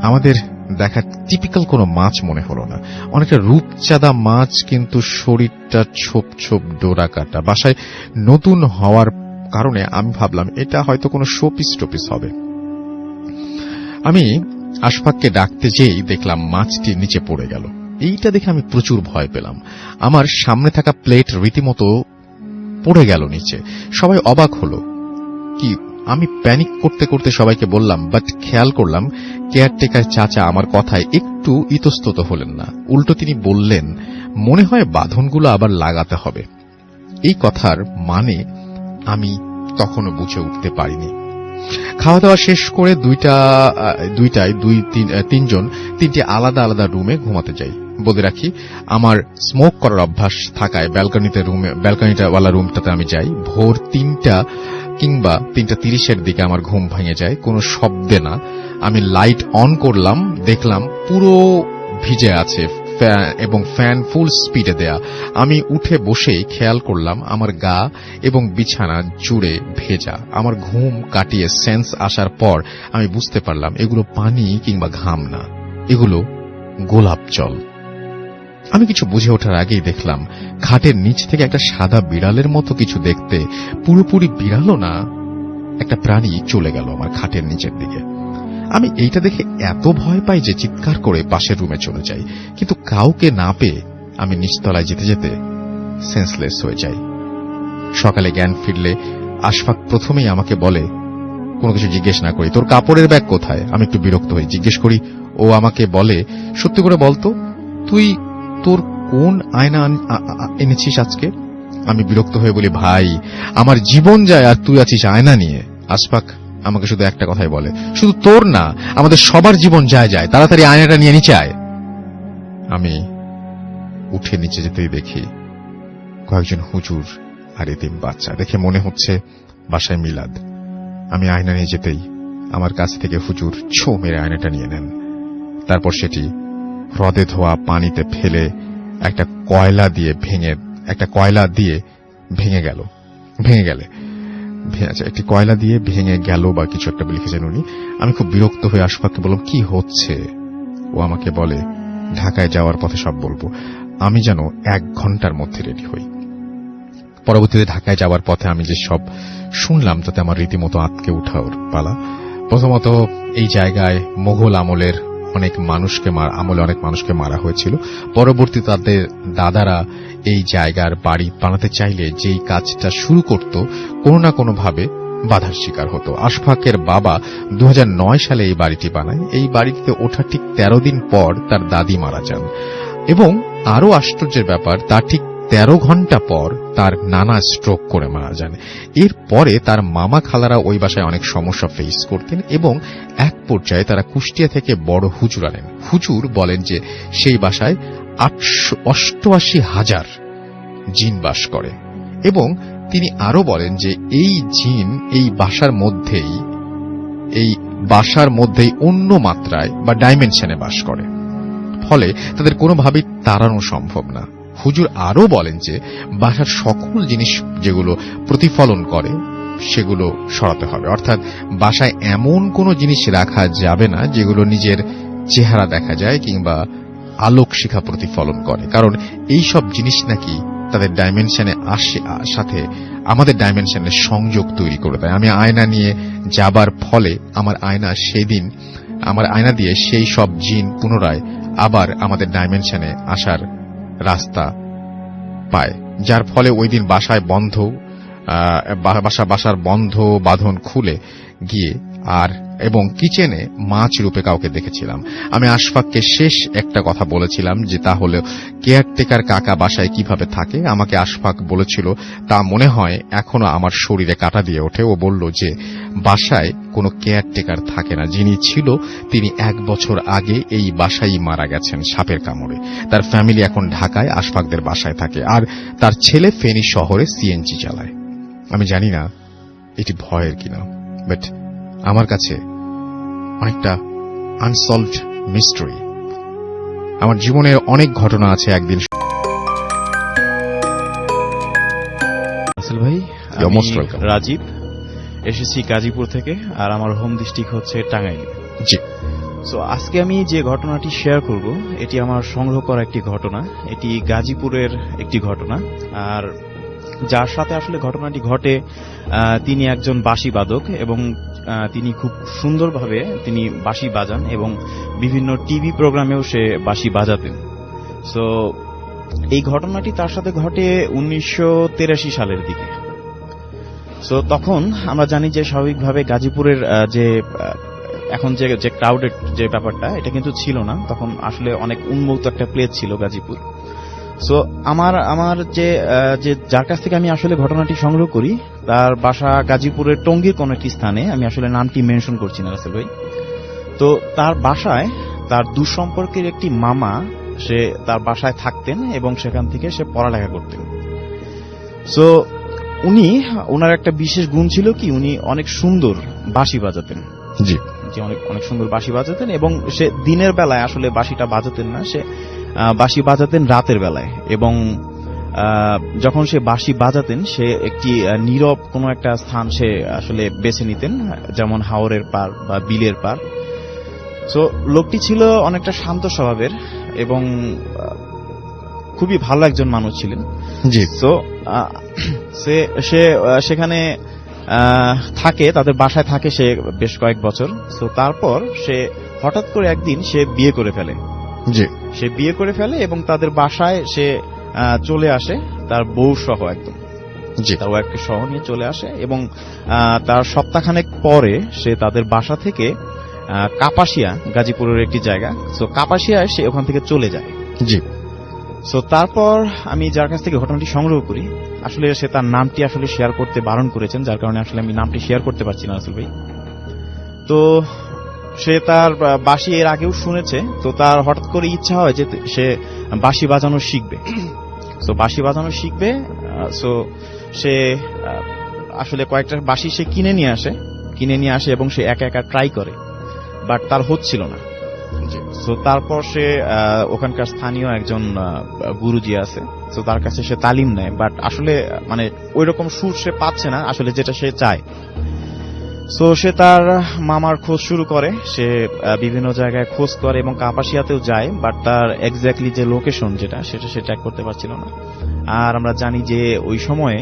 আমাদের দেখা টিপিক্যাল কোনো মাছ মনে হলো না, অনেকটা রূপচাঁদা মাছ, কিন্তু শরীরটা ছোপ ছোপ ডোরা কাটা। বাসায় নতুন হওয়ার কারণে আমি ভাবলাম এটা হয়তো কোনো শোপিস টোপিস হবে। আমি আশফাককে ডাকতে যেই দেখলাম মাছটি নিচে পড়ে গেল। এইটা দেখে আমি প্রচুর ভয় পেলাম। আমার সামনে থাকা প্লেট রীতিমতো পড়ে গেল নিচে। সবাই অবাক হলো, কি আমি প্যানিক করতে করতে সবাইকে বললাম, বাট খেয়াল করলাম কেয়ারটেকার চাচা আমার কথায় একটু ইতস্তত হলেন না। উল্টো তিনি বললেন, মনে হয় বাঁধনগুলো আবার লাগাতে হবে। এই কথার মানে আমি তখনও বুঝে উঠতে পারিনি। খাওয়া দাওয়া শেষ করে তিনটি আলাদা আলাদা রুমে ঘুমাতে যাই। বলে রাখি, আমার স্মোক করার অভ্যাস থাকায় ব্যালকনিটাওয়ালা রুমটাতে আমি যাই। ভোর 3টা কিংবা 3:30 দিকে আমার ঘুম ভেঙে যায়, কোনো শব্দে না। আমি লাইট অন করলাম, দেখলাম পুরো ভিজে আছে এবং ফ্যান ফুল স্পিডে দেয়া। আমি উঠে বসেই খেয়াল করলাম আমার গা এবং বিছানা জুড়ে ভেজা। আমার ঘুম কাটিয়ে সেন্স আসার পর আমি বুঝতে পারলাম এগুলো পানি কিংবা ঘাম না, এগুলো গোলাপ জল। আমি কিছু বুঝে ওঠার আগেই দেখলাম খাটের নিচ থেকে একটা সাদা বিড়ালের মতো কিছু দেখতে, পুরোপুরি বিড়ালও না, একটা প্রাণী চলে গেল আমার খাটের নিচের দিকে। আমি এইটা দেখে এত ভয় পাই যে চিৎকার করে পাশের রুমে চলে যাই, কিন্তু কাউকে না পেয়ে আমি নিচতলায় যেতে যেতে সেন্সলেস হয়ে যাই। সকালে জ্ঞান ফিরলে আশফাক প্রথমেই আমাকে বলে, কোনো কিছু জিজ্ঞেস না করি, তোর কাপড়ের ব্যাগ কোথায়? আমি একটু বিরক্ত হই, জিজ্ঞেস করি। ও আমাকে বলে, সত্যি করে বলতো তুই তোর কোন আয়না এনেছিস আজকে? আমি বিরক্ত হয়ে বলি, ভাই আমার জীবন যায় আর তুই আছিস আয়না নিয়ে। আশফাক আমাকে শুধু একটা কথাই বলে, শুধু তোর না, আমাদের সবার জীবন যায়, তাড়াতাড়ি আয়নাটা নিয়ে নিচে আয়। আমি উঠে নিচে যেতেই দেখি কয়েকজন হুজুর আর এতিম বাচ্চা। দেখে মনে হচ্ছে বাসায় মিলাদ। আমি আয়না নিয়ে যেতেই আমার কাছ থেকে হুজুর ছো মেরে আয়নাটা নিয়ে নেন। তারপর সেটি হ্রদে ধোয়া পানিতে ফেলে একটা কয়লা দিয়ে ভেঙে গেলে একটি কয়লা দিয়ে ভেঙে গেল বা কিছু একটা লিখেছেন উনি। আমি খুব বিরক্ত হয়ে আশফাককে বললাম, কি হচ্ছে? ও আমাকে বলে, ঢাকায় যাওয়ার পথে সব বলবো। আমি যেন 1 ঘন্টার মধ্যে রেডি হই। পরবর্তীতে ঢাকায় যাওয়ার পথে আমি যে সব শুনলাম তাতে আমার রীতিমতো আঁতকে উঠার পালা। প্রথমত, এই জায়গায় মোগল আমলে অনেক মানুষকে মারা হয়েছিল। পরবর্তী তাদের দাদারা এই জায়গার বাড়ি বানাতে চাইলে যেই কাজটা শুরু করত কোনো না কোনো ভাবে বাধার শিকার হতো। আশফাকের বাবা 2009 সালে এই বাড়িটি বানায়। এই বাড়িতে ওঠা ঠিক 13 দিন পর তার দাদি মারা যান এবং আরো আশ্চর্যের ব্যাপার, তার ঠিক 13 ঘন্টা পর তার নানা স্ট্রোক করে মারা যান। এরপরে তার মামা খালারা ওই বাসায় অনেক সমস্যা ফেস করতেন এবং এক পর্যায়ে তারা কুষ্টিয়া থেকে বড় হুজুর আনেন। হুজুর বলেন যে সেই বাসায় 88,000 জিন বাস করে এবং তিনি আরো বলেন যে এই জিন এই বাসার মধ্যেই অন্য মাত্রায় বা ডাইমেনশনে বাস করে, ফলে তাদের কোনোভাবেই তাড়ানো সম্ভব না। হুজুর আরো বলেন যে বাসার সকল জিনিস যেগুলো প্রতিফলন করে সেগুলো সরাতে হবে, অর্থাৎ বাসায় এমন কোনো জিনিস রাখা যাবে না যেগুলো নিজের চেহারা দেখা যায় কিংবা আলোক শিখা প্রতিফলন করে, কারণ এই সব জিনিস নাকি তাদের ডাইমেনশনে সাথে আমাদের ডাইমেনশনের সংযোগ তৈরি করে দেয়। আমি আয়না নিয়ে যাবার ফলে আমার আয়না দিয়ে সেই সব জিন পুনরায় আবার আমাদের ডাইমেনশনে আসার রাস্তা পায়, যার ফলে ওই দিন বাসার বন্ধ বাঁধন খুলে গিয়ে এবং কিচেনে মাছ রূপে কাউকে দেখেছিলাম। আমি আশফাককে শেষ একটা কথা বলেছিলাম যে তাহলে কেয়ারটেকার কাকা বাসায় কিভাবে থাকে। আমাকে আশফাক বলেছিল তা মনে হয় এখনো আমার শরীরে কাটা দিয়ে ওঠে। ও বলল যে বাসায় কোনো কেয়ারটেকার থাকে না, যিনি ছিল তিনি 1 বছর আগে এই বাসায় মারা গেছেন সাপের কামড়ে। তার ফ্যামিলি এখন ঢাকায় আশফাকদের বাসায় থাকে আর তার ছেলে ফেনী শহরে সিএনজি চালায়। আমি জানি না এটি ভয়ের কিনা, বাট আমার কাছে অনেকটা আনসলভড মিস্ট্রি। আমার জীবনের অনেক ঘটনা আছে। একদিন আসল ভাই, আমি রাজীব, এসেছি গাজীপুর থেকে, আর আমার হোম ডিস্ট্রিক্ট হচ্ছে টাঙ্গাইল। জি। সো আজকে আমি যে ঘটনাটি শেয়ার করব এটি আমার সংগ্রহ করা একটি ঘটনা। এটি গাজীপুরের একটি ঘটনা, আর যার সাথে আসলে ঘটনাটি ঘটে তিনি একজন বাঁশি বাদক এবং তিনি খুব সুন্দরভাবে তিনি বাঁশি বাজান এবং বিভিন্ন টিভি প্রোগ্রামেও সে বাঁশি বাজাতেন। সো এই ঘটনাটি তার সাথে ঘটে 1983 সালের দিকে। সো তখন আমরা জানি যে স্বাভাবিকভাবে গাজীপুরের যে এখন যে ক্রাউডেড যে ব্যাপারটা, এটা কিন্তু ছিল না তখন। আসলে অনেক উন্মুক্ত একটা প্লেস ছিল গাজীপুর। সো আমার যে যার কাছ থেকে আমি আসলে ঘটনাটি সংগ্রহ করি, তার বাসা গাজীপুরের টঙ্গীর কোন একটি স্থানে, আমি আসলে নামটি মেনশন করছি না রাসেল ভাই। তো তার বাসায় তার দুঃসম্পর্কের একটি মামা সে তার বাসায় থাকতেন এবং সেখান থেকে সে পড়ালেখা করতেন। সো ওনার একটা বিশেষ গুণ ছিল কি, উনি অনেক সুন্দর বাঁশি বাজাতেন। জি। অনেক সুন্দর বাঁশি বাজাতেন এবং সে দিনের বেলায় আসলে বাঁশিটা বাজাতেন না, সে বাঁশি বাজাতেন রাতের বেলায়। এবং যখন সে বাঁশি বাজাতেন, সে একটি নীরব কোনো একটা স্থান সে আসলে বেছে নিতেন, যেমন হাওরের পার বা বিলের পার। সো লোকটি ছিল অনেকটা শান্ত স্বভাবের এবং খুবই ভালো একজন মানুষ ছিলেন। জি। সো সে সেখানে থাকে, তাদের বাসায় থাকে সে বেশ কয়েক বছর। সো তারপর সে হঠাৎ করে একদিন সে বিয়ে করে ফেলে। জি। সে বিয়ে করে ফেলে এবং তাদের বাসায় সে চলে আসে তার বউ সহ, একদম জি। তার ওয়াইফকে সহ নিয়ে চলে আসে এবং তার সপ্তাহখানেক পরে সে তাদের বাসা থেকে কাপাসিয়া, গাজীপুরের একটি জায়গা, সো কাপাসিয়ায় সে ওখান থেকে চলে যায়। জি। সো তারপর আমি যার কাছ থেকে ঘটনাটি সংগ্রহ করি, আসলে সে তার নামটি আসলে শেয়ার করতে বারণ করেছেন, যার কারণে আসলে আমি নামটি শেয়ার করতে পারছি না রাসেল ভাই। তো সে তার বাঁশি এর আগেও শুনেছে, তো তার হঠাৎ করে ইচ্ছা হয় যে সে বাঁশি বাজানো শিখবে। সো বাঁশি বাজানো শিখবে। সো সে আসলে কয়েকটা বাঁশি সে কিনে নিয়ে আসে এবং সে একা একা ট্রাই করে, বাট তার হচ্ছিল না। সো তারপর সে ওখানকার স্থানীয় একজন গুরুজি আছে, তো তার কাছে সে তালিম নেয়, বাট আসলে মানে ওই রকম সুর সে পাচ্ছে না আসলে যেটা সে চায়। সো সে তার মামার খোঁজ শুরু করে, সে বিভিন্ন জায়গায় খোঁজ করে এবং কাপাসিয়াতেও যায়, বাট তার এক্স্যাক্টলি যে লোকেশন যেটা সেটা সে ট্র্যাক করতে পারছিল না। আর আমরা জানি যে ওই সময়ে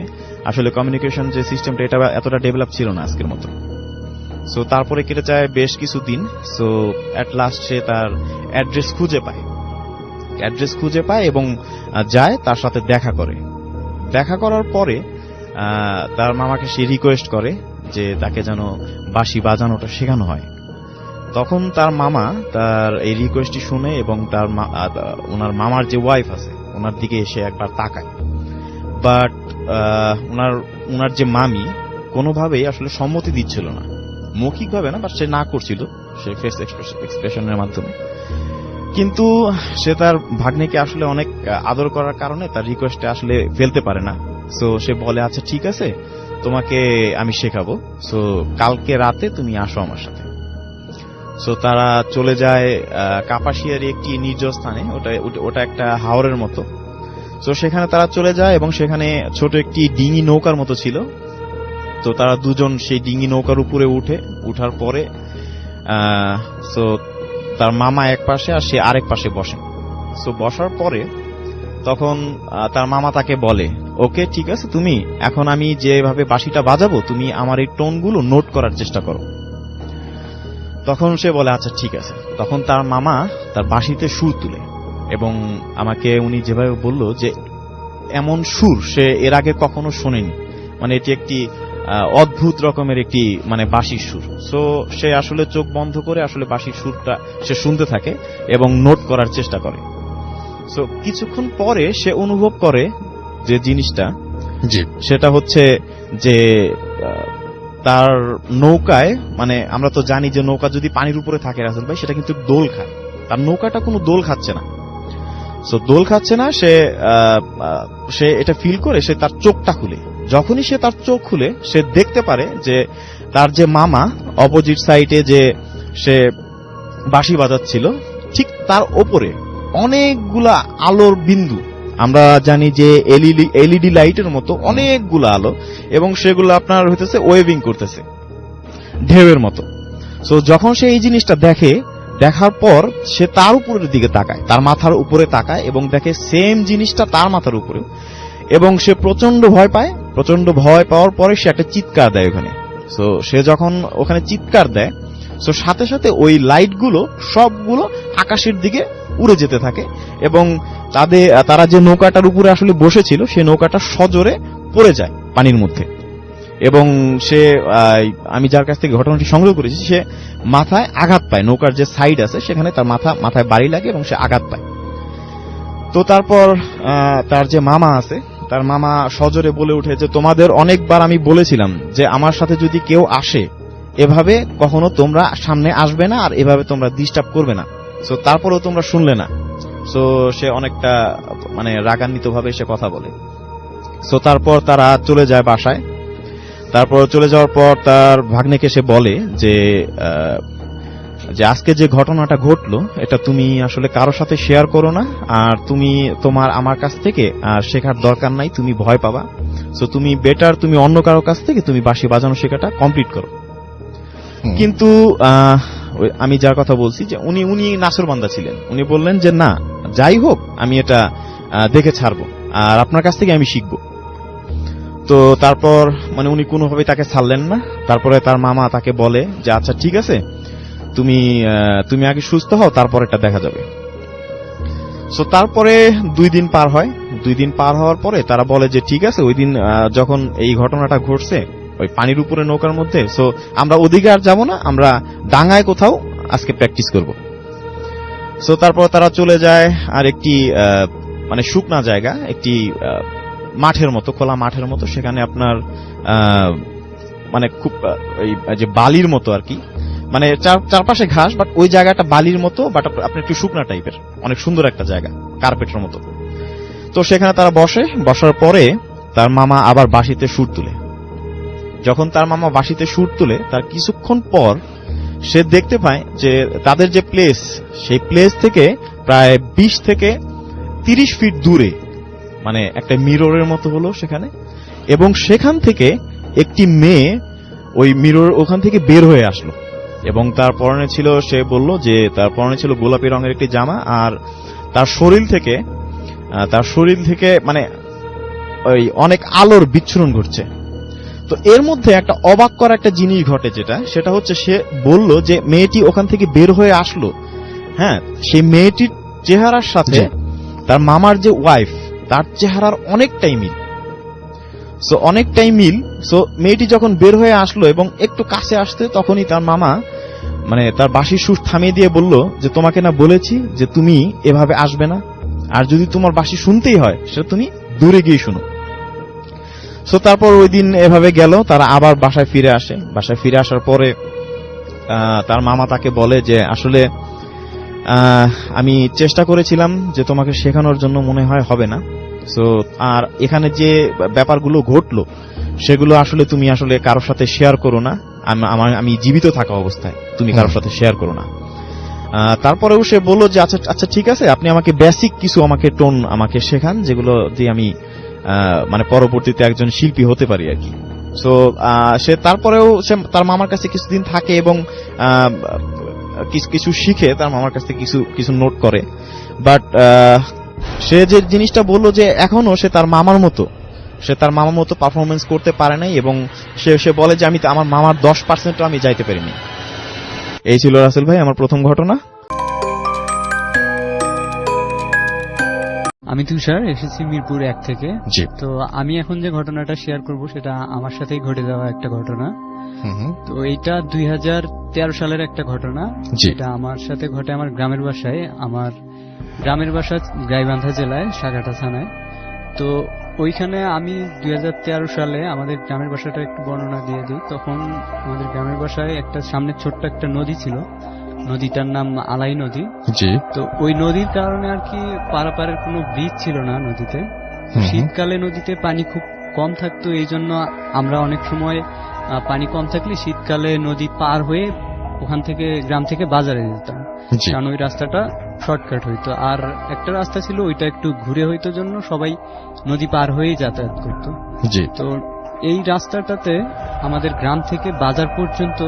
আসলে কমিউনিকেশন যে সিস্টেমটা এটা এতটা ডেভেলপ ছিল না আজকের মতো। সো তারপরে কেটে যায় বেশ কিছুদিন। সো অ্যাট লাস্ট সে তার অ্যাড্রেস খুঁজে পায় এবং যায়, তার সাথে দেখা করার পরে তার মামাকে সে রিকোয়েস্ট করে যে তাকে যেন বাঁশি বাজানোটা শেখানো হয়। তখন তার মামা তার এই রিকোয়েস্টটি শুনে এবং ওনার মামার যে ওয়াইফ আছে ওনার দিকে এসে একবার তাকায়, বাট ওনার যে মামি কোনোভাবেই আসলে সম্মতি দিচ্ছিল না, মৌখিকভাবে না, বাট সে না করছিল, সে ফেস এক্সপ্রেশনের মাধ্যমে। কিন্তু সে তার ভাগ্নেকে আসলে অনেক আদর করার কারণে তার রিকোয়েস্টে আসলে ফেলতে পারে না। সো সে বলে, আচ্ছা ঠিক আছে, তোমাকে আমি শেখাবো, সো কালকে রাতে তুমি আসো আমার সাথে। সো তারা চলে যায় কাপাসিয়ার একটি নির্জন স্থানে, ওটা একটা হাওরের মতো। সো সেখানে তারা চলে যায় এবং সেখানে ছোট একটি ডিঙি নৌকার মতো ছিল। তো তারা দুজন সেই ডিঙি নৌকার উপরে উঠার পরে সো তার মামা এক পাশে আর সে আরেক পাশে বসে। সো বসার পরে তখন তার মামা তাকে বলে, ওকে ঠিক আছে, তুমি এখন আমি যেভাবে বাঁশিটা বাজাবো তুমি আমার এই টোনগুলো নোট করার চেষ্টা করো। তখন সে বলে আচ্ছা ঠিক আছে। তখন তার মামা তার বাঁশিতে সুর তুলে এবং আমাকে উনি যেভাবে বলল যে এমন সুর সে এর আগে কখনো শোনেনি, মানে এটি একটি অদ্ভুত রকমের একটি মানে বাঁশির সুর। সো সে আসলে চোখ বন্ধ করে আসলে বাঁশির সুরটা সে শুনতে থাকে এবং নোট করার চেষ্টা করে। সো কিছুক্ষণ পরে সে অনুভব করে যে জিনিসটা সেটা হচ্ছে যে তার নৌকায়, মানে আমরা তো জানি যে নৌকা যদি পানির উপরে থাকে রাসেল ভাই সেটা কিন্তু দোল খায়, তার নৌকাটা কোনো দোল খাচ্ছে না। সো দোল খাচ্ছে না, সে এটা ফিল করে সে তার চোখটা খুলে। যখনই সে তার চোখ খুলে সে দেখতে পারে যে তার যে মামা অপোজিট সাইডে যে সে বাঁশি বাজাচ্ছিল ঠিক তার ওপরে অনেকগুলা আলোর বিন্দু, আমরা জানি যে এলইডি লাইটের মতো অনেকগুলো আলো, এবং সেগুলো আপনার হইতেছে ওয়েভিং করতেছে ঢেউয়ের মতো। সো যখন সে এই জিনিসটা দেখার পর সে তার উপরের দিকে তাকায়, তার মাথার উপরে তাকায় এবং দেখে সেম জিনিসটা তার মাথার উপরে, এবং সে প্রচন্ড ভয় পায়। প্রচন্ড ভয় পাওয়ার পরে সে একটা চিৎকার দেয় ওখানে। সো সে যখন ওখানে চিৎকার দেয়, সো সাথে সাথে ওই লাইটগুলো সবগুলো আকাশের দিকে উড়ে যেতে থাকে এবং তারা যে নৌকাটার উপরে আসলে বসেছিল সেই নৌকাটা সজোরে পড়ে যায় পানির মধ্যে এবং সে আমি যার কাছ থেকে ঘটনাটি সংগ্রহ করেছি সে মাথায় আঘাত পায়, নৌকার যে সাইড আছে সেখানে তার মাথায় বাড়ি লাগে এবং সে আঘাত পায়। তো তারপর তার যে মামা আছে, তার মামা সজোরে বলে উঠে যে তোমাদের অনেকবার আমি বলেছিলাম যে আমার সাথে যদি কেউ আসে এভাবে কখনো তোমরা সামনে আসবে না আর এভাবে তোমরা ডিস্টার্ব করবে না। সো তারপরেও তোমরা শুনলে না। সো সে অনেকটা মানে রাগান্বিত ভাবে সে কথা বলে। সো তারপর তারা চলে যায় বাসায়। তারপর চলে যাওয়ার পর তার ভাগ্নেকে সে বলে যে আজকে যে ঘটনাটা ঘটলো এটা তুমি আসলে কারোর সাথে শেয়ার করো না, আর তুমি আমার কাছ থেকে শেখার দরকার নাই, তুমি ভয় পাবা। সো তুমি বেটার তুমি অন্য কারো কাছ থেকে তুমি বাঁশি বাজানো শেখাটা কমপ্লিট করো। কিন্তু আমি যার কথা বলছি যে উনি নাসরবান্দা ছিলেন, উনি বললেন যে না যাই হোক আমি এটা দেখে ছাড়বো আর আপনার কাছ থেকে আমি শিখবো। তো তারপর মানে উনি কোনোভাবেই তাকে ছাড়লেন না। তারপরে তার মামা তাকে বলে যে আচ্ছা ঠিক আছে তুমি আগে সুস্থ হও, তারপর এটা দেখা যাবে। সো তারপরে 2 দিন পার হয়। 2 দিন পার হওয়ার পরে তারা বলে যে ঠিক আছে ওই দিন যখন এই ঘটনাটা ঘটছে ওই পানির উপরে নৌকার মধ্যে, সো আমরা ওদিকে আর যাবো না, আমরা ডাঙায় কোথাও আজকে প্র্যাকটিস করব। সো তারপর তারা চলে যায় আর একটি মানে শুকনা জায়গা, একটি মাঠের মতো, খোলা মাঠের মতো, সেখানে আপনার মানে খুব এই যে বালির মতো আর কি, মানে চারপাশে ঘাস বাট ওই জায়গাটা বালির মতো, বাট আপনার একটু শুকনা টাইপের, অনেক সুন্দর একটা জায়গা, কার্পেটের মতো। তো সেখানে তারা বসার পরে তার মামা আবার বাঁশিতে সুর তুলে। যখন তার মামা বাঁশিতে সুর তুলে তার কিছুক্ষণ পর সে দেখতে পায় যে তাদের যে প্লেস, সেই প্লেস থেকে প্রায় 20 থেকে 30 ফিট দূরে মানে একটা মিররের মতো হলো সেখানে, এবং সেখান থেকে একটি মেয়ে ওই মিরর ওখান থেকে বের হয়ে আসলো এবং তার পরনে ছিল, সে বলল যে তার পরনে ছিল গোলাপি রঙের একটি জামা, আর তার শরীর থেকে মানে ওই অনেক আলোর বিচ্ছুরণ ঘটছে। তো এর মধ্যে একটা অবাক করা একটা জিনিস ঘটে, সেটা হচ্ছে সে বলল যে মেয়েটি ওখান থেকে বের হয়ে আসলো, হ্যাঁ, সেই মেয়েটির চেহারার সাথে তার মামার যে ওয়াইফ তার চেহারার অনেকটাই মিল। সো মেয়েটি যখন বের হয়ে আসলো এবং একটু কাছে আসতে তখনই তার মামা মানে তার বাঁশির সুর থামিয়ে দিয়ে বলল যে তোমাকে না বলেছি যে তুমি এভাবে আসবে না, আর যদি তোমার বাঁশি শুনতেই হয় সেটা তুমি দূরে গিয়ে শুনো। সো তারপর ওই দিন এভাবে গেল, তারা আবার বাসায় ফিরে আসে। বাসায় ফিরে আসার পরে তার মামা তাকে বলে যে আসলে আমি চেষ্টা করেছিলাম যে তোমাকে শেখানোর জন্য, মনে হয় হবে না। সো আর এখানে যে ব্যাপারগুলো ঘটলো সেগুলো আসলে তুমি আসলে কারোর সাথে শেয়ার করো না, আমি জীবিত থাকা অবস্থায় তুমি কারোর সাথে শেয়ার করো না। তারপরেও সে বলল যে আচ্ছা ঠিক আছে, আপনি আমাকে বেসিক কিছু টোন আমাকে শেখান, যেগুলো দিয়ে আমি মানে পরবর্তীতে একজন শিল্পী হতে পারি আর কি। সো সে তারপরেও সে তার মামার কাছে কিছুদিন থাকে এবং কিছু শিখে, তার মামার কাছ থেকে কিছু নোট করে। বাট সে যে জিনিসটা বললো যে এখনো সে তার মামার মতো পারফরমেন্স করতে পারে নাই, এবং সে বলে যে আমি আমার মামার 10% আমি যাইতে পারিনি। এই ছিল রাসেল ভাই আমার প্রথম ঘটনা। আমি তুষার, এসেছি মিরপুর 1 থেকে। জি। তো আমি এখন যে ঘটনাটা শেয়ার করব সেটা আমার সাথেই ঘটে যাওয়া একটা ঘটনা। তো এইটা 2013 সালের একটা ঘটনা, যেটা আমার সাথে ঘটে আমার গ্রামের বাসায়। আমার গ্রামের বাসা গাইবান্ধা জেলায় সাগাটা থানায়। তো ওইখানে আমি 2013 সালে আমাদের গ্রামের বাসাটা একটু বর্ণনা দিয়ে দিই। তখন আমাদের গ্রামের বাসায় একটা সামনে ছোট্ট একটা নদী ছিল, নদীটার নাম আলাই নদী। জি। তো ওই নদীর কারণে আর কি পারাপারের কোনো ব্রিজ ছিল না নদীতে। শীতকালে নদীতে পানি খুব কম থাকতো, এই জন্য আমরা অনেক সময় পানি কম থাকলে শীতকালে নদী পার হয়ে ওখান থেকে গ্রাম থেকে বাজারে যেতাম, কারণ ওই রাস্তাটা শর্টকাট হইতো। আর একটা রাস্তা ছিল ওইটা একটু ঘুরে হইতো, জন্য সবাই নদী পার হয়েই যাতায়াত করতো। তো এই রাস্তাটাতে আমাদের গ্রাম থেকে বাজার পর্যন্ত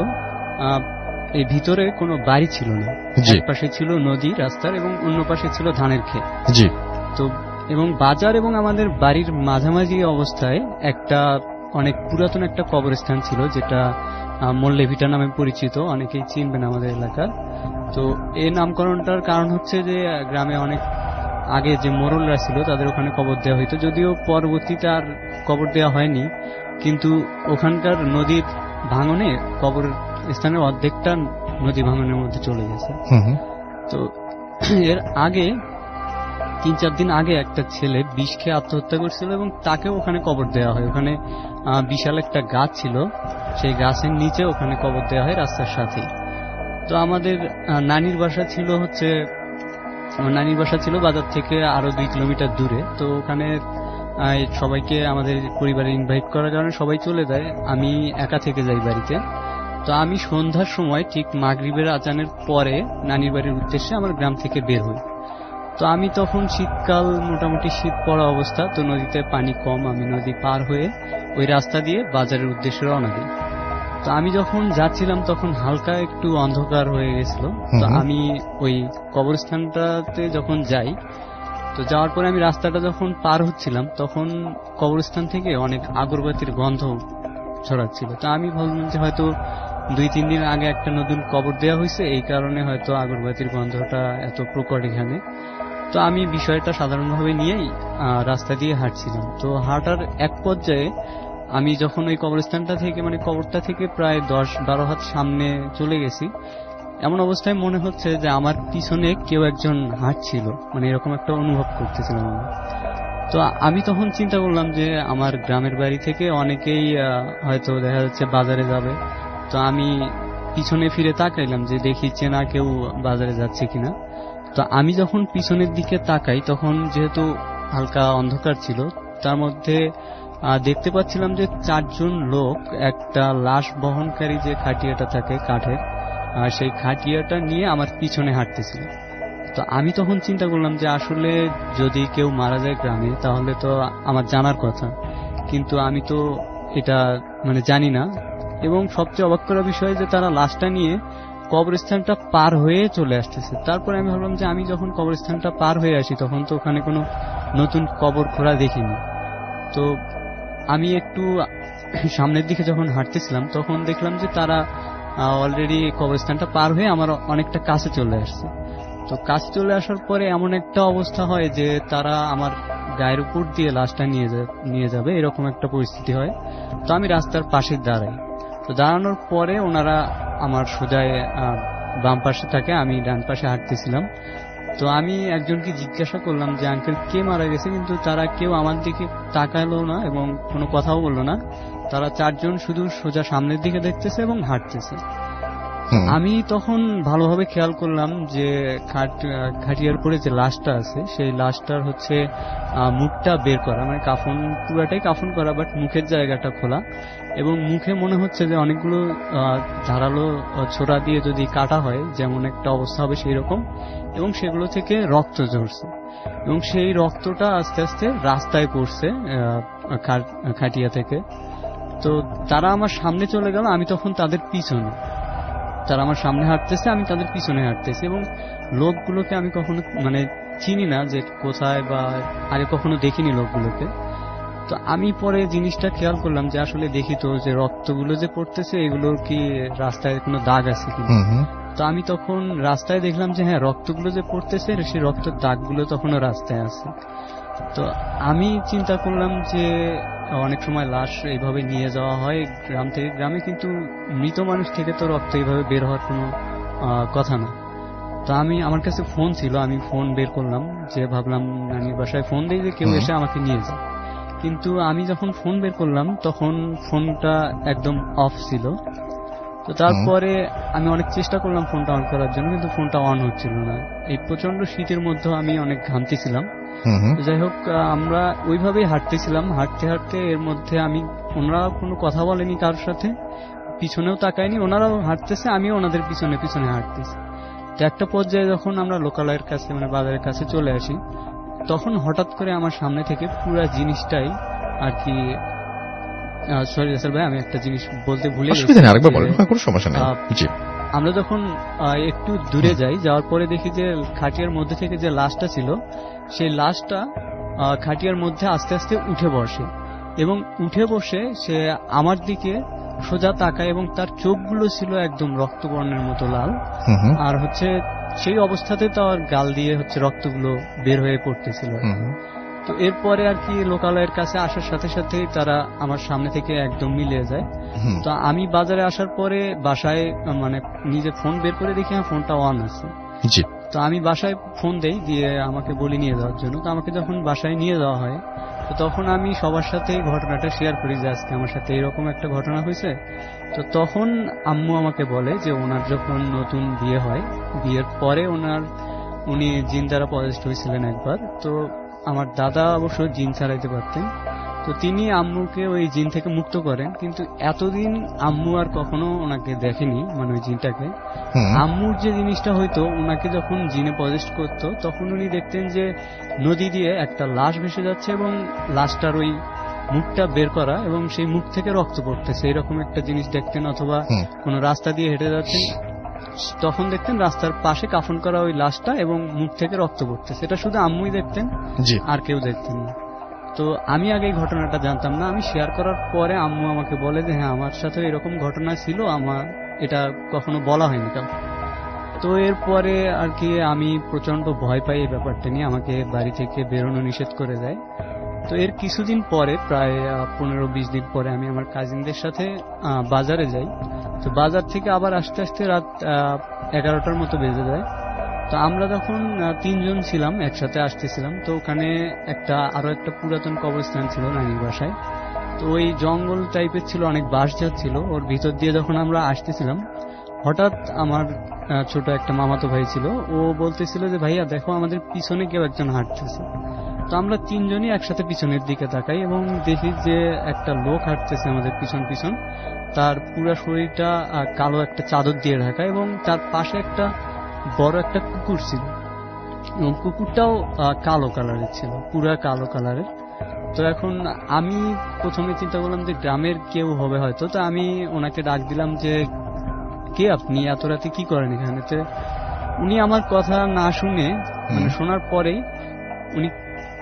এই ভিতরে কোনো বাড়ি ছিল না। এক পাশে ছিল নদী রাস্তার এবং অন্য পাশে ছিল ধানের ক্ষেত। তো এবং বাজার এবং আমাদের বাড়ির মাঝামাঝি অবস্থায় একটা অনেক পুরাতন একটা কবরস্থান ছিল, যেটা মল্লেভিটা নামে পরিচিত, অনেকেই চিনবেন আমাদের এলাকার। তো এই নামকরণটার কারণ হচ্ছে যে গ্রামে অনেক আগে যে মোড়লরা ছিল তাদের ওখানে কবর দেওয়া হইতো, যদিও পরবর্তীতে আর কবর দেওয়া হয়নি। কিন্তু ওখানকার নদীর ভাঙনে কবর স্থানের অর্ধেকটা নদী ভাঙনের মধ্যে চলে গেছে। হুম হুম। তো এর আগে 3-4 দিন আগে একটা ছেলে বিষ খেয়ে আত্মহত্যা করছিল এবং তাকে ওখানে কবর দেওয়া হয়। ওখানে বিশাল একটা গাছ ছিল, সেই গাছের নিচে ওখানে কবর দেওয়া হয় রাস্তার সাথেই। তো আমাদের নানির বাসা ছিল আমার নানির বাসা ছিল বাজার থেকে আরো 2 কিলোমিটার দূরে। তো ওখানে সবাইকে আমাদের পরিবারে ইনভাইট করার কারণে সবাই চলে যায়, আমি একা থেকে যাই বাড়িতে। তো আমি সন্ধ্যার সময় ঠিক মাগরিবের আজানের পরে নানির বাড়ির উদ্দেশ্যে আমার গ্রাম থেকে বের হই। তো আমি তখন শীতকাল, মোটামুটি শীত পড়া অবস্থা, তো নদীতে পানি কম, আমি নদী পার হয়ে ওই রাস্তা দিয়ে বাজারের উদ্দেশ্যে রওনা দিই। তো আমি যখন যাচ্ছিলাম তখন হালকা একটু অন্ধকার হয়ে গেছিল। তো আমি ওই কবরস্থানটাতে যখন যাই, তো যাওয়ার পরে আমি রাস্তাটা যখন পার হচ্ছিলাম তখন কবরস্থান থেকে অনেক আগরবাতির গন্ধ ছড়াচ্ছিল। তো আমি ভাবলাম যে হয়তো 2-3 দিন আগে একটা নতুন কবর দেওয়া হয়েছে, এই কারণে হয়তো আগরবাতির গন্ধটা এত প্রকট এখানে। তো আমি বিষয়টা সাধারণভাবে নিয়েই রাস্তা দিয়ে হাঁটছিলাম। তো হাঁটার এক পর্যায়ে আমি যখন ওই কবরস্থানটা থেকে, মানে কবরটা থেকে প্রায় 10-12 হাত সামনে চলে গেছি, এমন অবস্থায় মনে হচ্ছে যে আমার পিছনে কেউ একজন হাঁটছিল, মানে এরকম একটা অনুভব করতেছিলাম আমি। তো আমি তখন চিন্তা করলাম যে আমার গ্রামের বাড়ি থেকে অনেকেই হয়তো দেখা যাচ্ছে বাজারে যাবে। তো আমি পিছনে ফিরে তাকাইলাম যে দেখি চেনা কেউ বাজারে যাচ্ছে কিনা। তো আমি যখন পিছনের দিকে তাকাই তখন যেহেতু হালকা অন্ধকার ছিল, তার মধ্যে দেখতে পাচ্ছিলাম যে 4 জন লোক একটা লাশ বহনকারী যে খাটিয়াটা থাকে কাঠের, সেই খাটিয়াটা নিয়ে আমার পিছনে হাঁটতেছিল। তো আমি তখন চিন্তা করলাম যে আসলে যদি কেউ মারা যায় গ্রামে তাহলে তো আমার জানার কথা, কিন্তু আমি তো এটা মানে জানি না। এবং সবচেয়ে অবাক করার বিষয় যে তারা লাশটা নিয়ে কবরস্থানটা পার হয়ে চলে আসতেছে। তারপরে আমি ভাবলাম যে আমি যখন কবরস্থানটা পার হয়ে আসি তখন তো ওখানে কোনো নতুন কবর খোঁড়া দেখিনি। তো আমি একটু সামনের দিকে যখন হাঁটতেছিলাম তখন দেখলাম যে তারা অলরেডি কবরস্থানটা পার হয়ে আমার অনেকটা কাছে চলে আসছে। তো কাছে চলে আসার পরে এমন একটা অবস্থা হয় যে তারা আমার গায়ের উপর দিয়ে লাশটা নিয়ে যাবে, এরকম একটা পরিস্থিতি হয়। তো আমি রাস্তার পাশে দাঁড়াই। তো দাঁড়ানোর পরে ওনারা আমার সোজায় বাম পাশে থাকে, আমি ডান পাশে হাঁটতেছিলাম। তো আমি একজনকে জিজ্ঞাসা করলাম যে আঙ্কেল কে মারা গেছে, কিন্তু তারা কেউ আমার দিকে তাকালো না এবং কোনো কথাও বললো না। তারা 4 জন শুধু সোজা সামনের দিকে দেখতেছে এবং হাঁটতেছে। আমি তখন ভালোভাবে খেয়াল করলাম যে খাটিয়ার পরে যে লাশটা আছে সেই লাশটার হচ্ছে মুখটা বের করা, মানে কাফন, পুরাটাই কাফন করা, বাট মুখের জায়গাটা খোলা এবং মুখে মনে হচ্ছে যে অনেকগুলো ধারালো ছোরা দিয়ে যদি কাটা হয় যেমন একটা অবস্থা হবে সেই রকম, এবং সেগুলো থেকে রক্ত ঝরছে এবং সেই রক্তটা আস্তে আস্তে রাস্তায় পড়ছে খাটিয়া থেকে। তো তারা আমার সামনে চলে গেল, আমি তখন তাদের পিছনে, তারা আমার সামনে হাঁটতেছে, আমি তাদের পিছনে হাঁটতেছি এবং লোকগুলোকে আমি কখনো মানে চিনি না যে কোথায় বা আগে কখনো দেখিনি লোকগুলোকে। তো আমি পরে জিনিসটা খেয়াল করলাম যে আসলে দেখি তো যে রক্তগুলো যে পড়তেছে এগুলোর কি রাস্তায় কোনো দাগ আছে কিনা। তো আমি তখন রাস্তায় দেখলাম যে হ্যাঁ, রক্তগুলো যে পড়তেছে সেই রক্তের দাগগুলো তখনও রাস্তায় আছে। তো আমি চিন্তা করলাম যে অনেক সময় লাশ এইভাবে নিয়ে যাওয়া হয় গ্রাম থেকে গ্রামে, কিন্তু মৃত মানুষ থেকে তো রক্ত এইভাবে বের হওয়ার কোনো কথা না। তো আমার কাছে ফোন ছিল, আমি ফোন বের করলাম, যে ভাবলাম নানির বাসায় ফোন দিই যে কেউ এসে আমাকে নিয়ে যায়। কিন্তু আমি যখন ফোন বের করলাম তখন ফোনটা একদম অফ ছিল। তো তারপরে আমি অনেক চেষ্টা করলাম ফোনটা অন করার জন্য, কিন্তু ফোনটা অন হচ্ছিল না। এই প্রচন্ড শীতের মধ্যে আমি অনেক ঘামতেছিলাম। যাই হোক, আমরা ওইভাবেই হাঁটতেছিলাম, হাঁটতে হাঁটতে এর মধ্যে ওনারা কোনো কথা বলেনি কারোর সাথে, পিছনেও তাকায়নি, ওনারাও হাঁটতেছে, আমিও ওনাদের পিছনে পিছনে হাঁটতেছি। তো একটা পর্যায়ে যখন আমরা লোকালয়ের কাছে মানে বাজারের কাছে চলে আসি তখন হঠাৎ করে আমার সামনে থেকে পুরা জিনিসটাই আর কি, সরি রাসেল ভাই, আমি একটা জিনিস বলতে ভুলে গেছি। আরেকবার বলেন, কোনো সমস্যা নেই। জি। আমরা যখন একটু দূরে যাই, যাওয়ার পরে দেখি যে খাটিয়ার মধ্যে থেকে যে লাশটা ছিল সেই লাশটা খাটিয়ার মধ্যে আস্তে আস্তে উঠে বসে এবং উঠে বসে সে আমার দিকে সোজা তাকায় এবং তার চোখগুলো ছিল একদম রক্তবর্ণের মতো লাল, আর হচ্ছে সেই অবস্থাতে তার গাল দিয়ে হচ্ছে রক্তগুলো বের হয়ে পড়তেছিল। তো এরপরে আর কি লোকালয়ের কাছে আসার সাথে সাথেই তারা আমার সামনে থেকে একদম মিলিয়ে যায়। হুম, তো আমি বাজারে আসার পরে বাসায় মানে নিজে ফোন বের করে দেখি হ্যাঁ ফোনটা অন আছে। জি। তো আমি বাসায় ফোন দেই, দিয়ে আমাকে বলি নিয়ে যাওয়ার জন্য। তো আমাকে যখন বাসায় নিয়ে যাওয়া হয়, তো তখন আমি সবার সাথে এই ঘটনাটা শেয়ার করি যে আজকে আমার সাথে এরকম একটা ঘটনা হয়েছে। তো তখন আম্মু আমাকে বলে যে ওনার যখন নতুন বিয়ে হয়, বিয়ের পরে উনি জিন দ্বারা পজেসড হয়েছিলেন একবার। তো আমার দাদা অবশ্য জিন ছাড়াইতে পারতেন, তো তিনি আম্মুকে ওই জিন থেকে মুক্ত করেন। কিন্তু এতদিন আম্মু আর কখনো ওনাকে দেখেনি, মানে ওই জিনটাকে। হুম, আম্মুর যে জিনিসটা হয়তো ওনাকে যখন জিনে পজেস্ট করতো, তখন উনি দেখতেন যে নদী দিয়ে একটা লাশ ভেসে যাচ্ছে এবং লাশটার ওই মুখটা বের করা এবং সেই মুখ থেকে রক্ত পড়তেছে, এরকম একটা জিনিস দেখতেন। অথবা হুম। কোনো রাস্তা দিয়ে হেঁটে যাচ্ছেন, তখন দেখতেন রাস্তার পাশে কাফন করা ওই লাশটা এবং মুখ থেকে রক্ত পড়তেছে। এটা শুধু আম্মুই দেখতেন, জি। আর কেউ দেখতেন না। তো আমি আগে এই ঘটনাটা জানতাম না। আমি শেয়ার করার পরে আম্মু আমাকে বলে যে হ্যাঁ আমার সাথে এরকম ঘটনা ছিল, আমার এটা কখনো বলা হয়নি কাউকে। তো এরপরে আর কি আমি প্রচন্ড ভয় পাই এই ব্যাপারটা নিয়ে, আমাকে বাড়ি থেকে বেরোনো নিষেধ করে দেয়। তো এর কিছুদিন পরে, প্রায় 15-20 দিন পরে, আমি আমার কাজিনদের সাথে বাজারে যাই। তো বাজার থেকে আবার আস্তে আস্তে রাত 11টার মতো বেজে যায়। তো আমরা তখন 3 জন ছিলাম, একসাথে আসতেছিলাম। তো ওখানে আরো একটা পুরাতন কবরস্থান ছিল নানির বাসায়। তো ওই জঙ্গল টাইপের ছিল, অনেক বাঁশঝাড় ছিল। ওর ভিতর দিয়ে যখন আমরা আসতেছিলাম, হঠাৎ আমার ছোট একটা মামাতো ভাই ছিল, ও বলতেছিল যে ভাইয়া দেখো আমাদের পিছনে কেউ একজন হাঁটতেছে। তো আমরা 3 জনই একসাথে পিছনের দিকে তাকাই এবং দেখি যে একটা লোক হাঁটতেছে আমাদের পিছন পিছন। তার পুরো শরীরটা কালো একটা চাদর দিয়ে ঢাকা এবং তার পাশে একটা বড় একটা কুকুর ছিল এবং কুকুরটাও কালো কালারের ছিল, পুরা কালো কালারের। তো এখন আমি প্রথমে চিন্তা করলাম যে গ্রামের কেউ হবে হয়তো। তো আমি ওনাকে ডাক দিলাম যে কে আপনি, এত রাতে কি করেন এখানে? তো উনি আমার কথা না শুনে, মানে শোনার পরেই উনি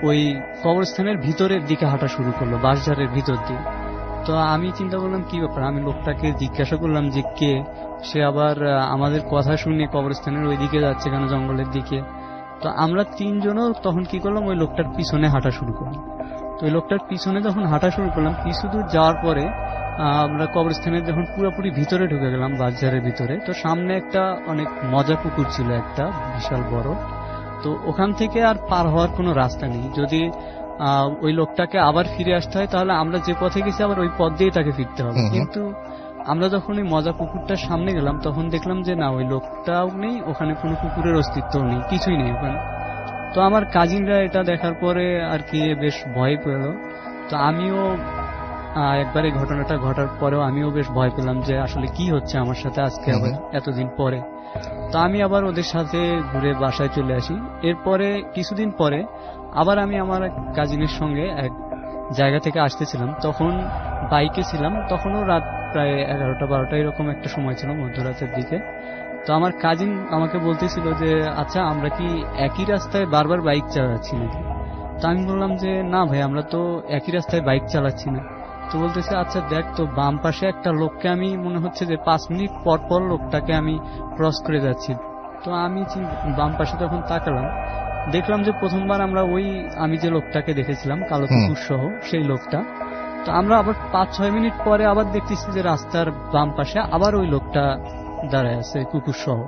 ওই কবরস্থানের ভিতরের দিকে হাঁটা শুরু করলো, বাঁশঝাড়ের ভিতর দিয়ে। তো আমি চিন্তা করলাম কি ব্যাপার, আমি লোকটাকে জিজ্ঞাসা করলাম যে কে। সে আবার আমাদের কথা শুনে কবরস্থানের ওই দিকে যাচ্ছে কেন, জঙ্গলের দিকে। তো আমরা 3 জনও তখন কি করলাম, ওই লোকটার পিছনে হাঁটা শুরু করলাম। তো ওই লোকটার পিছনে যখন হাঁটা শুরু করলাম, কিছু দূর যাওয়ার পরে আমরা কবরস্থানের যখন পুরোপুরি ভিতরে ঢুকে গেলাম, বাজারের ভিতরে, তো সামনে একটা অনেক মজা পুকুর ছিল, একটা বিশাল বড়। তো ওখান থেকে আর পার হওয়ার কোনো রাস্তা নেই। যদি ওই লোকটাকে আবার ফিরে আসতে হয়, তাহলে আমরা যে পথে গেছি আবার ওই পথ দিয়ে তাকে ফিরতে হবে। কিন্তু আমরা যখন ওই মজা পুকুরটার সামনে গেলাম, তখন দেখলাম যে না, ওই লোকটাও নেই, ওখানে কোনো কুকুরের অস্তিত্বও নেই, কিছুই নেই ওখানে। তো আমার কাজিনরা এটা দেখার পরে আর কি বেশ ভয় পেল। তো আমিও একবার এই ঘটনাটা ঘটার পরেও আমিও বেশ ভয় পেলাম যে আসলে কি হচ্ছে আমার সাথে আজকে আবার এতদিন পরে। তো আমি আবার ওদের সাথে ঘুরে বাসায় চলে আসি। এরপরে কিছুদিন পরে আবার আমি আমার এক কাজিনের সঙ্গে এক জায়গা থেকে আসতেছিলাম, তখন বাইকে ছিলাম। তখনও রাত প্রায় 11টা-12টা এরকম একটা সময় ছিল, মধ্যরাতের দিকে। তো আমার কাজিন আমাকে বলতেছিল যে আচ্ছা আমরা কি একই রাস্তায় বারবার বাইক চালাচ্ছি নাকি? তো আমি বললাম যে না ভাই, আমরা তো একই রাস্তায় বাইক চালাচ্ছি না। তো বলতেছে আচ্ছা দেখ তো, বাম পাশে একটা লোককে আমি মনে হচ্ছে যে 5 মিনিট পর পর লোকটাকে আমি ক্রস করে যাচ্ছি। তো আমি বাম পাশে তখন তাকালাম, দেখলাম যে প্রথমবার আমি যে লোকটাকে দেখেছিলাম কালো কুকুর সহ, সেই লোকটা। তো আমরা আবার 5-6 মিনিট পরে আবার দেখতেছি যে রাস্তার বাম পাশে আবার ওই লোকটা দাঁড়ায় আছে কুকুর সহ।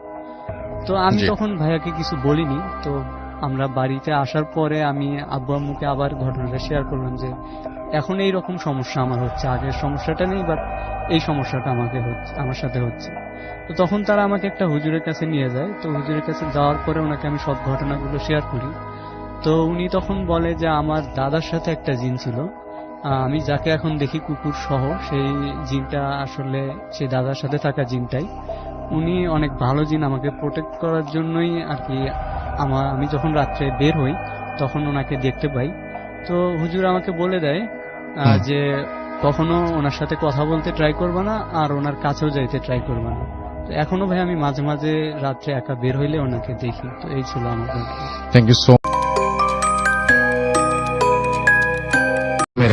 তো আমি তখন ভাইয়াকে কিছু বলিনি। তো আমরা বাড়িতে আসার পরে আমি আব্বু আম্মুকে আবার ঘটনাটা শেয়ার করলাম যে এখন এই রকম সমস্যা আমার হচ্ছে, আগের সমস্যাটা নেই, বাট এই সমস্যাটা আমার সাথে হচ্ছে। তো তখন তারা আমাকে একটা হুজুরের কাছে নিয়ে যায়। তো হুজুরের কাছে যাওয়ার পরে ওনাকে আমি সব ঘটনাগুলো শেয়ার করি। তো উনি তখন বলে যে আমার দাদার সাথে একটা জিন ছিল, আমি যাকে এখন দেখি কুকুর সহ, সেই জিনটা আসলে সেই দাদার সাথে থাকা জিনটাই। উনি অনেক ভালো জিন, আমাকে প্রোটেক্ট করার জন্যই আর কি আমি যখন রাত্রে বের হই তখন ওনাকে দেখতে পাই। তো হুজুর আমাকে বলে দেয় যে কখনো ওনার সাথে কথা বলতে ট্রাই করবে না, আর ওনার কাছেও যাইতে ট্রাই করবে না। তো এখনো ভাই আমি মাঝে মাঝে রাত্রে একা বের হইলে ওনাকে দেখি। তো এই ছিল আমার। থ্যাংক ইউ সো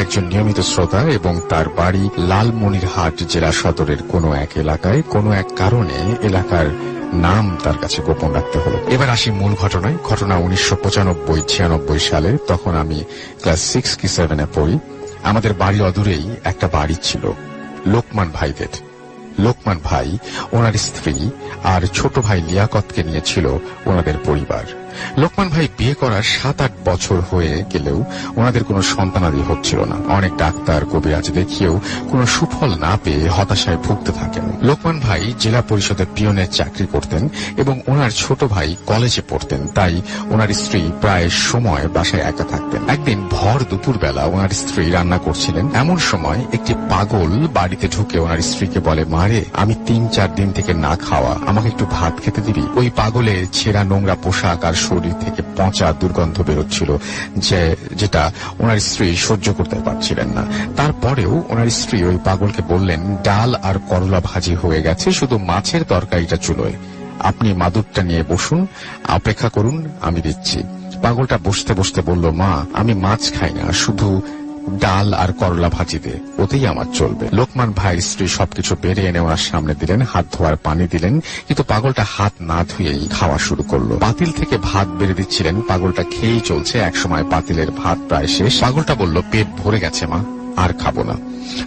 একজন নিয়মিত শ্রোতা এবং তার বাড়ি লালমনিরহাট জেলা সদরের কোনো এক এলাকায় কোনো এক কারণে এলাকার নাম তার কাছে গোপন রাখতে হলো। এবার আসি মূল ঘটনায়। ঘটনা 1995-96 সালে। তখন আমি ক্লাস 6 কি 7 পড়ি। আমাদের বাড়ি অদূরেই একটা বাড়ি ছিল লোকমান ভাইদের। লোকমান ভাই, ওনার স্ত্রী আর ছোট ভাই লিয়াকতকে নিয়েছিল ওনাদের পরিবার। লোকমান ভাই বিয়ে করার 7-8 বছর হয়ে গেলেও ওনাদের কোনো সন্তানাদি হচ্ছিল না। অনেক ডাক্তার কবিরাজ দেখিয়েও কোনো সুফল না পেয়ে হতাশায় ভুগতে থাকেন। লোকমান ভাই জেলা পরিষদের পিয়নের চাকরি করতেন এবং ওনার ছোট ভাই কলেজে পড়তেন, তাই ওনার স্ত্রী প্রায় সময় বাসায় একা থাকতেন। একদিন ভর দুপুর বেলা ওনার স্ত্রী রান্না করছিলেন। এমন সময় একটি পাগল বাড়িতে ঢুকে ওনার স্ত্রীকে বলে, মারে, আমি 3-4 দিন থেকে না খাওয়া, আমাকে একটু ভাত খেতে দিবি? ওই পাগলের ছেঁড়া নোংরা পোশাক আর শরীর থেকে পচা দুর্গন্ধ বেরোচ্ছিল, যেটা ওনার স্ত্রী সহ্য করতে পারছিলেন না। তারপরেও ওনার স্ত্রী ওই পাগলকে বললেন, ডাল আর করলা ভাজি হয়ে গেছে, শুধু মাছের তরকারিটা চুলোয়, আপনি মাদুরটা নিয়ে বসুন, অপেক্ষা করুন, আমি দিচ্ছি। পাগলটা বসতে বসতে বলল, মা, আমি মাছ খাই না, শুধু ডাল আর করলা ভাজি দে, ওতেই আমার চলবে। লোকমান ভাইয়ের স্ত্রী সবকিছু বেড়ে এনে ওনার সামনে দিলেন, হাত ধোয়ার পানি দিলেন, কিন্তু পাগলটা হাত না ধুয়েই খাওয়া শুরু করলো। পাতিল থেকে ভাত বেড়ে দিচ্ছিলেন, পাগলটা খেয়েই চলছে। একসময় পাতিলের ভাত প্রায় শেষ। পাগলটা বলল, পেট ভরে গেছে মা, আর খাবো না,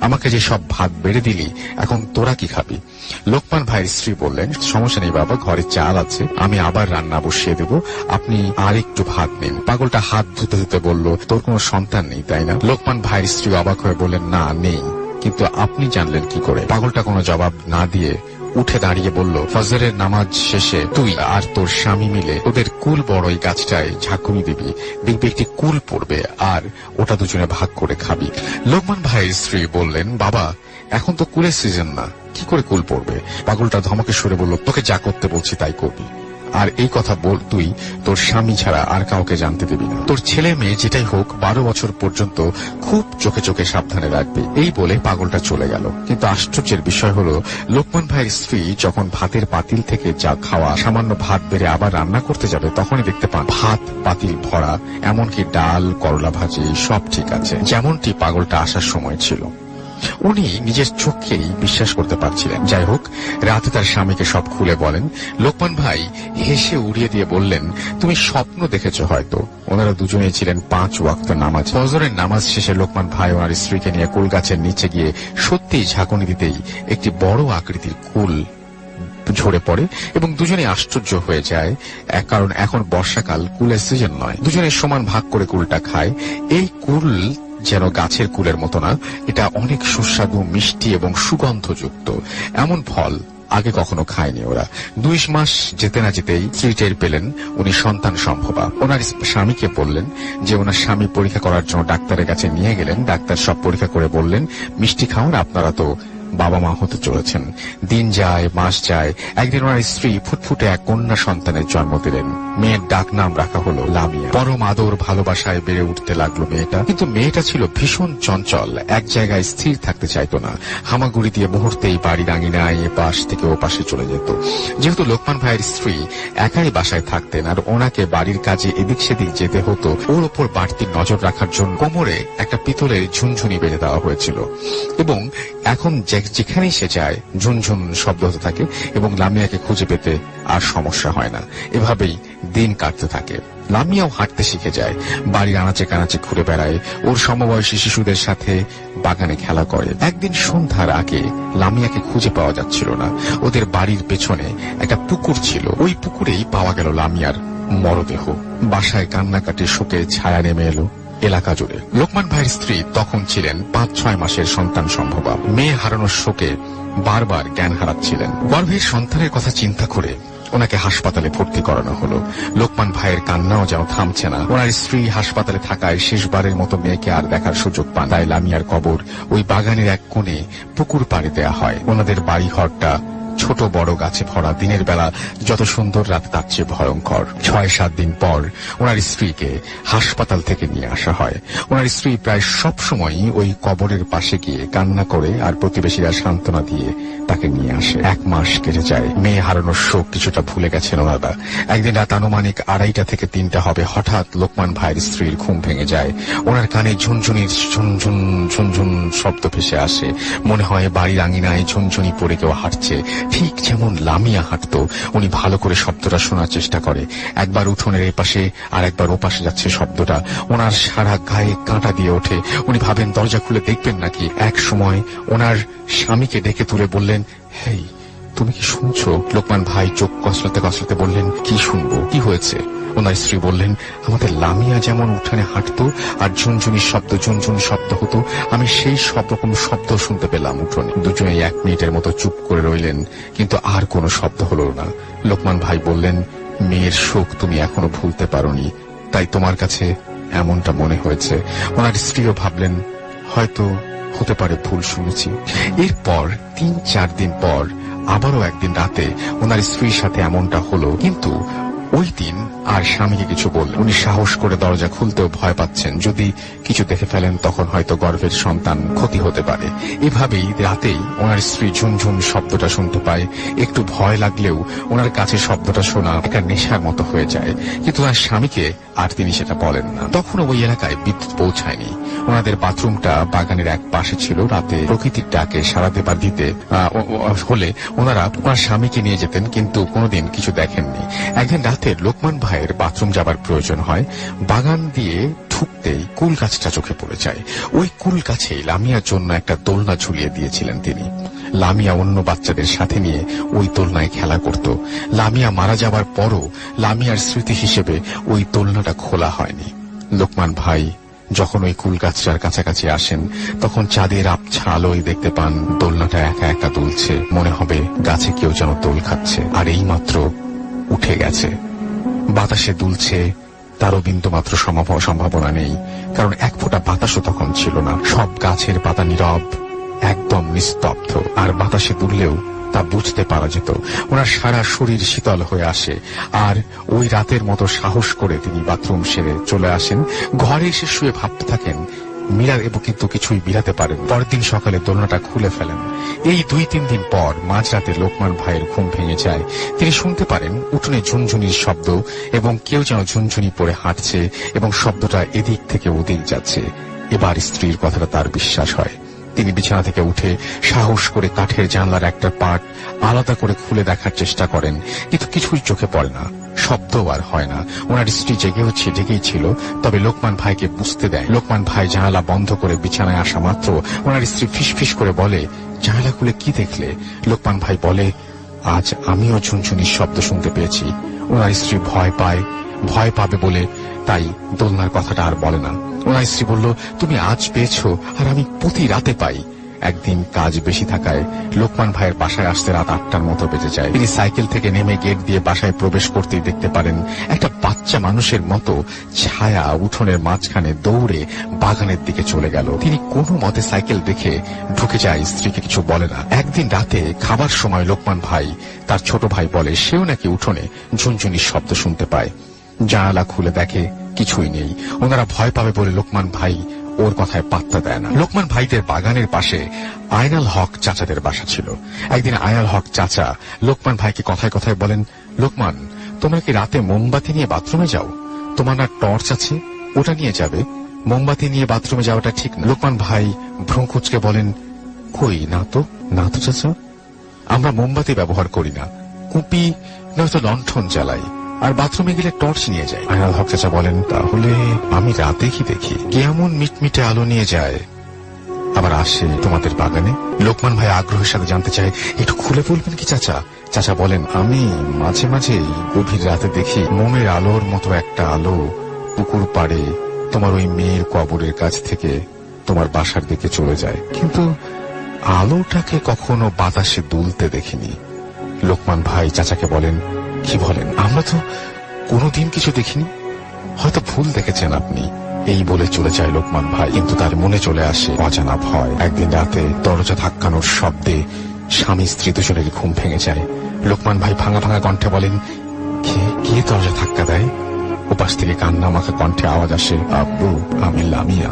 আমাকে যে সব ভাত বেড়ে দিলি, এখন তোরা কি খাবি? লোকমান ভাইয়ের স্ত্রী বললেন, সমস্যা নেই বাবা, ঘরে চাল আছে, আমি আবার রান্না বসিয়ে দেব, আপনি আর একটু ভাত নিন। পাগলটা হাত ধুতে ধুতে বলল, তোর কোনো সন্তান নেই তাই না? লোকমান ভাইয়ের স্ত্রী অবাক হয়ে বললেন, না, নেই, কিন্তু আপনি জানলেন কি করে? পাগলটা কোনো জবাব না দিয়ে উঠে দাঁড়িয়ে বলল, ফজরের নামাজ শেষে তুই আর তোর স্বামী মিলে ওদের কুল বড়ই গাছটায় ঝাঁকুনি দিবি, দেখবি একটি কুল পড়বে, আর ওটা দুজনে ভাগ করে খাবি। লোকমান ভাইয়ের স্ত্রী বললেন, বাবা, এখন তো কুলের সিজন না, কি করে কুল পড়বে? পাগলটা ধমকে সরে বলল, তোকে যা করতে বলছি তাই করবি, আর এই কথা বল তুই তোর স্বামী ছাড়া আর কাউকে জানতে দিবি না। তোর ছেলে মেয়ে যেটাই হোক 12 বছর পর্যন্ত খুব চোখে চোখে সাবধানে রাখবি। এই বলে পাগলটা চলে গেল। কিন্তু আশ্চর্যের বিষয় হলো, লোকমান ভাইয়ের স্ত্রী যখন ভাতের পাতিল থেকে যা খাওয়া সামান্য ভাত বেড়ে আবার রান্না করতে যাবে, তখনই দেখতে পান ভাত পাতিল ভরা, এমনকি ডাল, করলা ভাজি সব ঠিক আছে, যেমনটি পাগলটা আসার সময় ছিল। উনি নিজের চোখকেই বিশ্বাস করতে পারছিলেন। যাই হোক, রাতে তার স্বামীকে সব খুলে বলেন। লোকমান ভাই হেসে উড়িয়ে দিয়ে বললেন, তুমি স্বপ্ন দেখেছো হয়তো। ওনারা দুজনেই ছিলেন 5 ওয়াক্ত নামাজ। ফজরের নামাজ শেষে লোকমান ভাই ওনার স্ত্রীকে নিয়ে কুল গাছের নিচে গিয়ে সত্যিই ঝাঁকুনি দিতেই একটি বড় আকৃতির কুল ঝরে পড়ে এবং দুজনে আশ্চর্য হয়ে যায়, কারণ এখন বর্ষাকাল, কুলের সিজন নয়। দুজনে সমান ভাগ করে কুলটা খায়। এই কুল যেন গাছের কুলের মতো না, এটা অনেক সুস্বাদু, মিষ্টি এবং সুগন্ধযুক্ত। এমন ফল আগে কখনো খায়নি ওরা। 2 মাস যেতে না যেতেই স্ত্রী টের পেলেন উনি সন্তান সম্ভবা। ওনার স্বামীকে বললেন যে ওনার স্বামী পরীক্ষা করার জন্য ডাক্তারের কাছে নিয়ে গেলেন। ডাক্তার সব পরীক্ষা করে বললেন, মিষ্টি খাওয়ান, আপনারা তো বাবা মা হতে চলেছেন। দিন যায়, মাস যায়। একদিন ওনার স্ত্রী ফুটফুটে এক কন্যা সন্তানের জন্ম দিলেন। মেয়ের ডাক নাম রাখা হলো লামিয়া। পরম আদর ভালোবাসায় বেড়ে উঠতে লাগলো মেয়েটা। কিন্তু মেয়েটা ছিল ভীষণ চঞ্চল, এক জায়গায় স্থির থাকতে চাইতো না। হামাগুড়ি দিয়ে মুহূর্তেই বাড়ির আঙিনায় এ পাশ থেকে ও পাশে চলে যেত। যেহেতু লোকমান ভাইয়ের স্ত্রী একাই বাসায় থাকতেন আর ওনাকে বাড়ির কাজে এদিক সেদিক যেতে হতো, ওর ওপর বাড়তি নজর রাখার জন্য কোমরে একটা পিতলের ঝুনঝুনি বেঁধে দেওয়া হয়েছিল এবং এখন যেখানেই সে যায় ঝুনঝুন শব্দ হতে থাকে এবং লামিয়াকে খুঁজে পেতে আর সমস্যা হয় না। এভাবেই দিন কাটতে থাকে। লামিয়াও হাঁটতে শিখে যায়, বাড়ির আনাচে কানাচে ঘুরে বেড়ায়, ওর সমবয়সী শিশুদের সাথে বাগানে খেলা করে। একদিন সন্ধ্যার আগে লামিয়াকে খুঁজে পাওয়া যাচ্ছিল না। ওদের বাড়ির পেছনে একটা পুকুর ছিল, ওই পুকুরেই পাওয়া গেল লামিয়ার মরদেহ। বাসায় কান্নাকাটির শোকে ছায়া নেমে এলো এলাকা জুড়ে। লোকমান ভাইয়ের স্ত্রী তখন ছিলেন 5-6 মাসের সন্তান সম্ভবা। মেয়ে হারানোর শোকে বারবার জ্ঞান হারাচ্ছিলেন। গর্ভের সন্তানের কথা চিন্তা করে ওনাকে হাসপাতালে ভর্তি করানো হলো। লোকমান ভাইয়ের কান্নাও যেন থামছে না। ওনার স্ত্রী হাসপাতালে থাকায় শেষবারের মতো মেয়েকে আর দেখার সুযোগ পান। তাই লামিয়ার কবর ওই বাগানের এক কোণে পুকুর পাড়ে দেয়া হয়। ওনাদের বাড়ি ঘরটা ছোট বড় গাছে ভরা। দিনের বেলা যত সুন্দর, রাত তার চেয়ে ভয়ঙ্কর। 6-7 দিন পর ওনার স্ত্রীকে হাসপাতাল থেকে নিয়ে আসা হয়। ওনার স্ত্রী প্রায় সব সময় ওই কবরের পাশে গিয়ে কান্না করে আর প্রতিবেশীরা সান্ত্বনা দিয়ে তাকে নিয়ে আসে। 1 মাস কেটে যায়। মেয়ে হারানোর শোক কিছুটা ভুলে গেছেন ওনারা। একদিন রাত আনুমানিক 2:30 থেকে 3টা হবে। হঠাৎ লোকমান ভাইয়ের স্ত্রীর ঘুম ভেঙে যায়। ওনার কানে ঝুনঝুনির ঝুনঝুন ঝুনঝুন শব্দ ভেসে আসে। মনে হয় বাড়ির আঙিনায় ঝুনঝুনি পড়ে কেউ হাঁটছে। ঠিক যেমন লামিয়া হাঁটতো। উনি ভালো করে শব্দটা শোনার চেষ্টা করে। একবার উঠোনের এই পাশে আর একবার ও পাশে যাচ্ছে শব্দটা। ওনার সারা গায়ে কাঁটা দিয়ে ওঠে। উনি ভাবেন দরজা খুলে দেখবেন নাকি। এক সময় ওনার স্বামীকে ডেকে তুলে বললেন, হেই, তুমি কি শুনছো? লোকমান ভাই চোখ কসলাতে কসলাতে বললেন, কি শুনবো, কি হয়েছে? ওনার স্ত্রী বললেন, আমাদের লামিয়া যেমন উঠানে হাঁটতো আর ঝুনঝুনি শব্দ হতো, আমি সেই সব রকম শব্দ শুনতে পেলাম উঠোনে। দুজনে 1 মিনিটের মতো চুপ করে রইলেন, কিন্তু আর কোনো শব্দ হলো না। লোকমান ভাই বললেন, মেয়ের শোক তুমি এখনো ভুলতে পারোনি, তাই তোমার কাছে এমনটা মনে হয়েছে। ওনার স্ত্রীও ভাবলেন, হয়তো হতে পারে ভুল শুনেছি। এরপর 3-4 দিন পর আবারও একদিন রাতে ওনার স্ত্রীর সাথে এমনটা হলো, কিন্তু ওই দিন আর স্বামীকে কিছু বললেন। উনি সাহস করে দরজা খুলতেও ভয় পাচ্ছেন, যদি কিছু দেখে ফেলেন তখন হয়তো গর্ভের সন্তান ক্ষতি হতে পারে। এভাবেই রাতেই ওনার স্ত্রী ঝুনঝুন শব্দটা শুনতে পায়। একটু ভয় লাগলেও ওনার কাছে শব্দটা শোনা একটা নেশার মতো হয়ে যায়, কিন্তু ওনার স্বামীকে আর তিনি সেটা বলেন না। তখনও ওই এলাকায় বিদ্যুৎ পৌঁছায়নি। ওনাদের বাথরুমটা বাগানের এক পাশে ছিল। রাতে প্রকৃতির ডাকে সাড়া দেবার দিতে হলে ওনারা ওনার স্বামীকে নিয়ে যেতেন, কিন্তু কোনোদিন কিছু দেখেননি। একদিন রাতে লোকমান ভাইয়ের বাথরুম যাবার প্রয়োজন হয়। বাগান দিয়ে ঢুকতেই কুল গাছটা চোখে পড়ে যায়। ওই কুল গাছেই লামিয়ার জন্য একটা দোলনা ঝুলিয়ে দিয়েছিলেন তিনি। লামিয়া অন্য বাচ্চাদের সাথে নিয়ে ওই দোলনায় খেলা করত। লামিয়া মারা যাবার পরও লামিয়ার স্মৃতি হিসেবে ওই দোলনাটা খোলা হয়নি। লোকমান ভাই যখন ওই কুল গাছটার কাছাকাছি আসেন, তখন চাঁদের আবছা আলোয় দেখতে পান দোলনাটা একা একা দুলছে। মনে হবে গাছে কেউ যেন দোল খাচ্ছে, আর এই মাত্র উঠে গেছে। বাতাসে দুলছে, তারও বিন্দু মাত্র সম্ভাবনা নেই, কারণ এক ফোঁটা বাতাসও তখন ছিল না। সব গাছের পাতা নীরব, একদম নিস্তব্ধ। আর বাতাসে দুললেও তা বুঝতে পারা যেত। ওনার সারা শরীর শীতল হয়ে আসে। আর ওই রাতের মতো সাহস করে তিনি বাথরুম সেরে চলে আসেন। ঘরে এসে শুয়ে ভাবতে থাকেন, কিন্তু কিছুই মিলাতে পারেন। পরের দিন সকালে দোলনাটা খুলে ফেলেন। এই 2-3 দিন পর মাঝরাতে লোকমান ভাইয়ের ঘুম ভেঙে যায়। তিনি শুনতে পারেন উঠোনে ঝুনঝুনির শব্দ, এবং কেউ যেন ঝুনঝুনি পরে হাঁটছে, এবং শব্দটা এদিক থেকে ওদিক যাচ্ছে। এবার স্ত্রীর কথাটা তার বিশ্বাস হয়। তিনি বিছানা থেকে উঠে সাহস করে কাঠের জানলার একটা পাট আলাদা করে খুলে দেখার চেষ্টা করেন, কিন্তু কিছুই চোখে পড়ে না, শব্দও আর হয় না। ওনার স্ত্রী জেগেই ছিল, তবে লোকমান ভাইকে বুঝতে দেয়। লোকমান ভাই জানালা বন্ধ করে বিছানায় আসা মাত্র ওনার স্ত্রী ফিসফিস করে বলে, জানালা খুলে কি দেখলে? লোকমান ভাই বলে, আজ আমিও ঝুনঝুনির শব্দ শুনতে পেয়েছি। ওনার স্ত্রী ভয় পাবে বলে তাই দোলনার কথাটা আর বলে না। ওনার স্ত্রী বলল, তুমি আজ পেয়েছো আর আমি প্রতি রাতে পাই। একদিন কাজ বেশি থাকায় লোকমান ভাইয়ের বাসায় আসতে রাত 8টার মতো বেজে যায়। তিনি সাইকেল থেকে নেমে গেট দিয়ে বাসায় প্রবেশ করতেই দেখতে পারেন একটা বাচ্চা মানুষের মতো ছায়া উঠোনের মাঝখানে দৌড়ে বাগানের দিকে চলে গেল। তিনি কোনো মতে সাইকেল দেখে ঢুকে যায়, স্ত্রীকে কিছু বলে না। একদিন রাতে খাবার সময় লোকমান ভাই তার ছোট ভাই বলে সেও নাকি উঠোনে ঝুনঝুনির শব্দ শুনতে পায়। জানালা খুলে দেখে কিছুই নেই। ওনারা ভয় পাবে বলে লোকমান ভাই ওর কথায় পাত্তা দেয় না। লোকমান ভাইদের বাগানের পাশে আয়নাল হক চাচাদের বাসা ছিল। একদিন আয়নাল হক চাচা লোকমান ভাইকে কথায় কথায় বলেন, লোকমান, তোমরা কি রাতে মোমবাতি নিয়ে বাথরুমে যাও? তোমার না টর্চ আছে, ওটা নিয়ে যাবে। মোমবাতি নিয়ে বাথরুমে যাওয়াটা ঠিক না। লোকমান ভাই ভ্রু কুঁচকে বলেন, কই, না তো চাচা, আমরা মোমবাতি ব্যবহার করি না, কুপি নয়তো লণ্ঠন জ্বালাই, আর বাথরুমে গেলে টর্চ নিয়ে যায়। আয়নাল হক চাচা বলেন, তাহলে আমি রাতে কি দেখি? কেমন মিটমিটে আলো নিয়ে যায় আবার আসে তোমাদের বাগানে? লোকমান ভাই আগ্রহের সাথে জানতে চায়, একটু খুলে বলবেন কি চাচা? চাচা বলেন, আমি মাঝে মাঝে গভীর রাতে দেখি মোমের আলোর মতো একটা আলো পুকুর পাড়ে তোমার ওই মেয়ের কবরের কাছ থেকে তোমার বাসার দিকে চলে যায়, কিন্তু আলোটাকে কখনো বাতাসে দুলতে দেখিনি। লোকমান ভাই চাচাকে বলেন, কি বলেন? আমরা তো কোনোদিন কিছু দেখিনি, হয়তো ভুল দেখেছেন আপনি। এই বলে চলে যায় লোকমান ভাই, কিন্তু তার মনে চলে আসে অজানা ভয়। একদিন রাতে দরজা ধাক্কানোর শব্দে স্বামী স্ত্রী দুজনের ঘুম ভেঙে যায়। লোকমান ভাই ভাঙা ভাঙা কণ্ঠে বলেন, কে দরজা ধাক্কা দেয়? ওপাশ থেকে কান্না মাখা কণ্ঠে আওয়াজ আসে, আব্বু, আমি লামিয়া,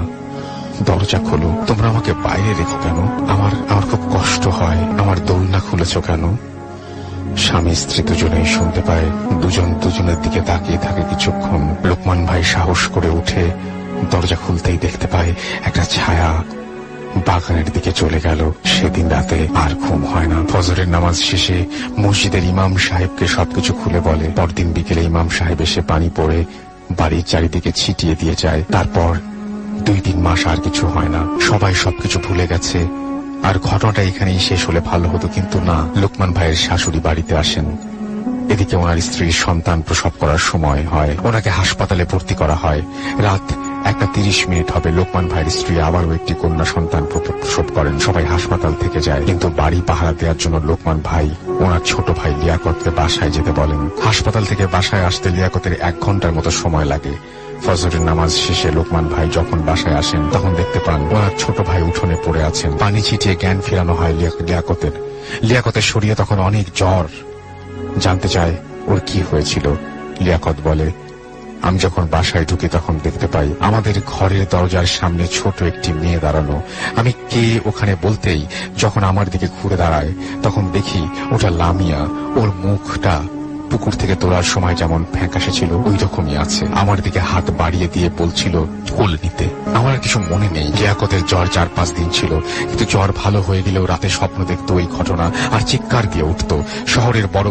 দরজা খোলো। তোমরা আমাকে বাইরে রেখো কেন? আমার খুব কষ্ট হয়। আমার দোলনা খুলেছ কেন? স্বামী স্ত্রী দুজনেই শুনতে পায়। দুজন দুজনের দিকে তাকিয়ে থাকে কিছুক্ষণ। লোকমান ভাই সাহস করে উঠে দরজা খুলতেই দেখতে পায় একটা ছায়া বাগানের দিকে চলে গেল। সেদিন রাতে আর ঘুম হয় না। ফজরের নামাজ শেষে মসজিদের ইমাম সাহেবকে সবকিছু খুলে বলে। পরদিন বিকেলে ইমাম সাহেব এসে পানি পড়ে বাড়ির চারিদিকে ছিটিয়ে দিয়ে যায়। তারপর 2-3 মাস আর কিছু হয় না। সবাই সবকিছু ভুলে গেছে। আর ঘটনাটা এখানেই শেষ হলে ভালো হতো, কিন্তু না। লোকমান ভাইয়ের শাশুড়ি বাড়িতে আসেন। এদিকে ওনার স্ত্রীর সন্তান প্রসব করার সময় হয়। ওনাকে হাসপাতালে ভর্তি করা হয়। রাত 1:30 হবে। লোকমান ভাইয়ের স্ত্রী আবারও একটি কন্যা সন্তান প্রসব করেন। সবাই হাসপাতাল থেকে যায়, কিন্তু বাড়ি পাহারা দেওয়ার জন্য লোকমান ভাই ওনার ছোট ভাই লিয়াকতকে বাসায় যেতে বলেন। হাসপাতাল থেকে বাসায় আসতে লিয়াকতের 1 ঘন্টার মতো সময় লাগে। ফজরের নামাজ শেষে লোকমান ভাই যখন বাসায় আসেন, তখন দেখতে পান ওনার ছোট ভাই উঠোনে পড়ে আছেন। পানি ছিটিয়ে জ্ঞান ফেরানো হয় লিয়াকতের শরীরে তখন অনেক জ্বর। জানতে চায় ওর কি হয়েছিল। লিয়াকত বলে, আমি যখন বাসায় ঢুকি তখন দেখতে পাই আমাদের ঘরের দরজার সামনে ছোট একটি মেয়ে দাঁড়ানো। আমি কে ওখানে বলতেই যখন আমার দিকে ঘুরে দাঁড়ায়, তখন দেখি ওটা লামিয়া। ওর মুখটা পুকুর থেকে তোলার সময় যেমন ফ্যাকাশে ছিল ওই রকমই আছে। আমার দিকে হাত বাড়িয়ে দিয়ে বলছিল কোল নিতে। আমার আর কিছু মনে নেই। লিয়াকতের জ্বর 4-5 দিন ছিল, কিন্তু জ্বর ভালো হয়ে গেলেও রাতে স্বপ্ন দেখতো ওই ঘটনা আর চিৎকার দিয়ে উঠতো। শহরের বড়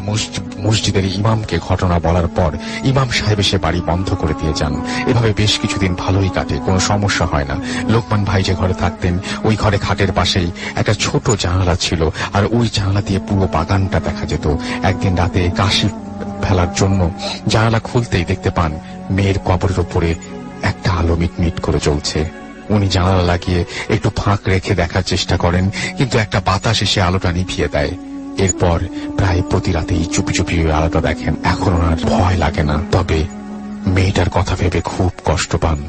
মসজিদের ইমামকে ঘটনা বলার পর ইমাম সাহেব এসে বাড়ি বন্ধ করে দিয়ে যান। এভাবে বেশ কিছুদিন ভালোই কাটে, কোনো সমস্যা হয় না। লোকমান ভাই যে ঘরে থাকতেন, ওই ঘরে খাটের পাশেই একটা ছোট জানালা ছিল, আর ওই জানালা দিয়ে পুরো বাগানটা দেখা যেত। একদিন রাতে কাশি ফেলার জন্য জানালা খুলতেই দেখতে পান মেয়ের কবরের উপরে একটা আলো মিটমিট করে জ্বলছে। উনি জানালা লাগিয়ে একটু ফাঁক রেখে দেখার চেষ্টা করেন, কিন্তু একটা বাতাস এসে আলোটা নিভিয়ে দেয়। এরপর প্রায় প্রতি রাতেই চুপি চুপি ওই আলোটা দেখেন। এখন ওনার ভয় লাগে না, তবে মেয়েটার কথা ভেবে খুব কষ্ট পান,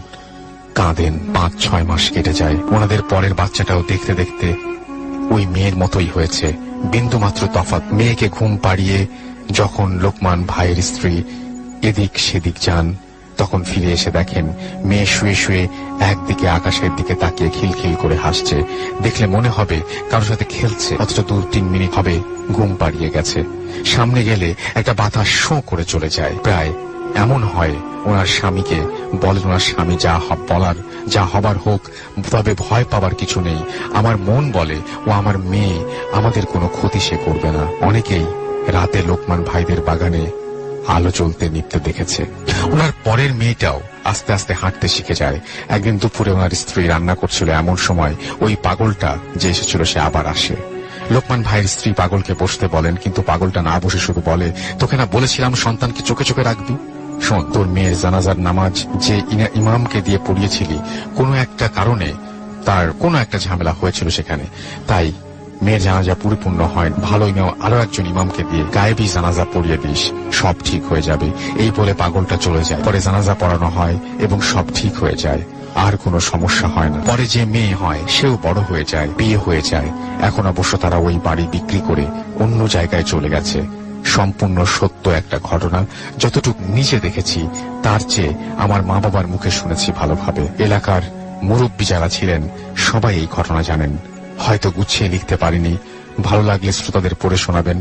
কাঁদেন। 5-6 মাস কেটে যায়। ওনাদের পরের বাচ্চাটাও দেখতে দেখতে ওই মেয়ের মতোই হয়েছে, বিন্দু মাত্র তফাৎ। মেয়েকে ঘুম পাড়িয়ে যখন লোকমান ভাইয়ের স্ত্রী এদিক সেদিক যান, তখন ফিরে এসে দেখেন মেয়ে শুয়ে শুয়ে একদিকে আকাশের দিকে তাকিয়ে খিলখিল করে হাসছে। দেখলে মনে হবে কারোর সাথে খেলছে, অথচ 2-3 মিনিট হবে ঘুম পাড়িয়ে গেছে। সামনে গেলে একটা বাতাস শো করে চলে যায়। প্রায় এমন হয় ওনার স্বামীকে বলেন, ওনার স্বামী যা হবার হোক, তবে ভয় পাবার কিছু নেই। আমার মন বলে ও আমার মেয়ে, আমাদের কোনো ক্ষতি সে করবে না। অনেকেই রাতে লোকমান ভাইদের বাগানে আলো জ্বলতে নিপতে দেখেছে। ওনার পরের মেয়েটাও আস্তে আস্তে হাঁটতে শিখে যায়। একদিন দুপুরে ওনার স্ত্রী রান্না করছিল, এমন সময় ওই পাগলটা যে এসেছিল সে আবার আসে। লোকমান ভাইয়ের স্ত্রী পাগলকে বসতে বলেন, কিন্তু পাগলটা না বসে শুধু বলে, তোকে না বলেছিলাম সন্তানকে চোখে চোখে রাখবি? শোন, তোর মেয়ের জানাজার নামাজ যে ইমামকে দিয়ে পড়িয়েছিলি, কোনো একটা কারণে তার কোনো একটা ঝামেলা হয়েছিল সেখানে, তাই মেয়ের জানাজা পরিপূর্ণ হয়। ভালো ইমাম আরো একজন ইমামকে দিয়ে গায়েবী জানাজা পড়িয়ে দিস, সব ঠিক হয়ে যাবে। এই বলে পাগলটা চলে যায়। পরে জানাজা পড়ানো হয় এবং সব ঠিক হয়ে যায়, আর কোনো সমস্যা হয় না। পরে যে মেয়ে হয় সেও বড় হয়ে যায়, বিয়ে হয়ে যায়। এখন অবশ্য তারা ওই বাড়ি বিক্রি করে অন্য জায়গায় চলে গেছে। সম্পূর্ণ সত্য একটা ঘটনা। যতটুকু নিজে দেখেছি তার চেয়ে আমার মা বাবার মুখে শুনেছি ভালোভাবে। এলাকার মুরব্বী যারা ছিলেন সবাই এই ঘটনা জানেন। হয়তো গুছিয়ে লিখতে পারিনি, ভালো লাগলে শ্রোতাদের পড়ে শোনাবেন।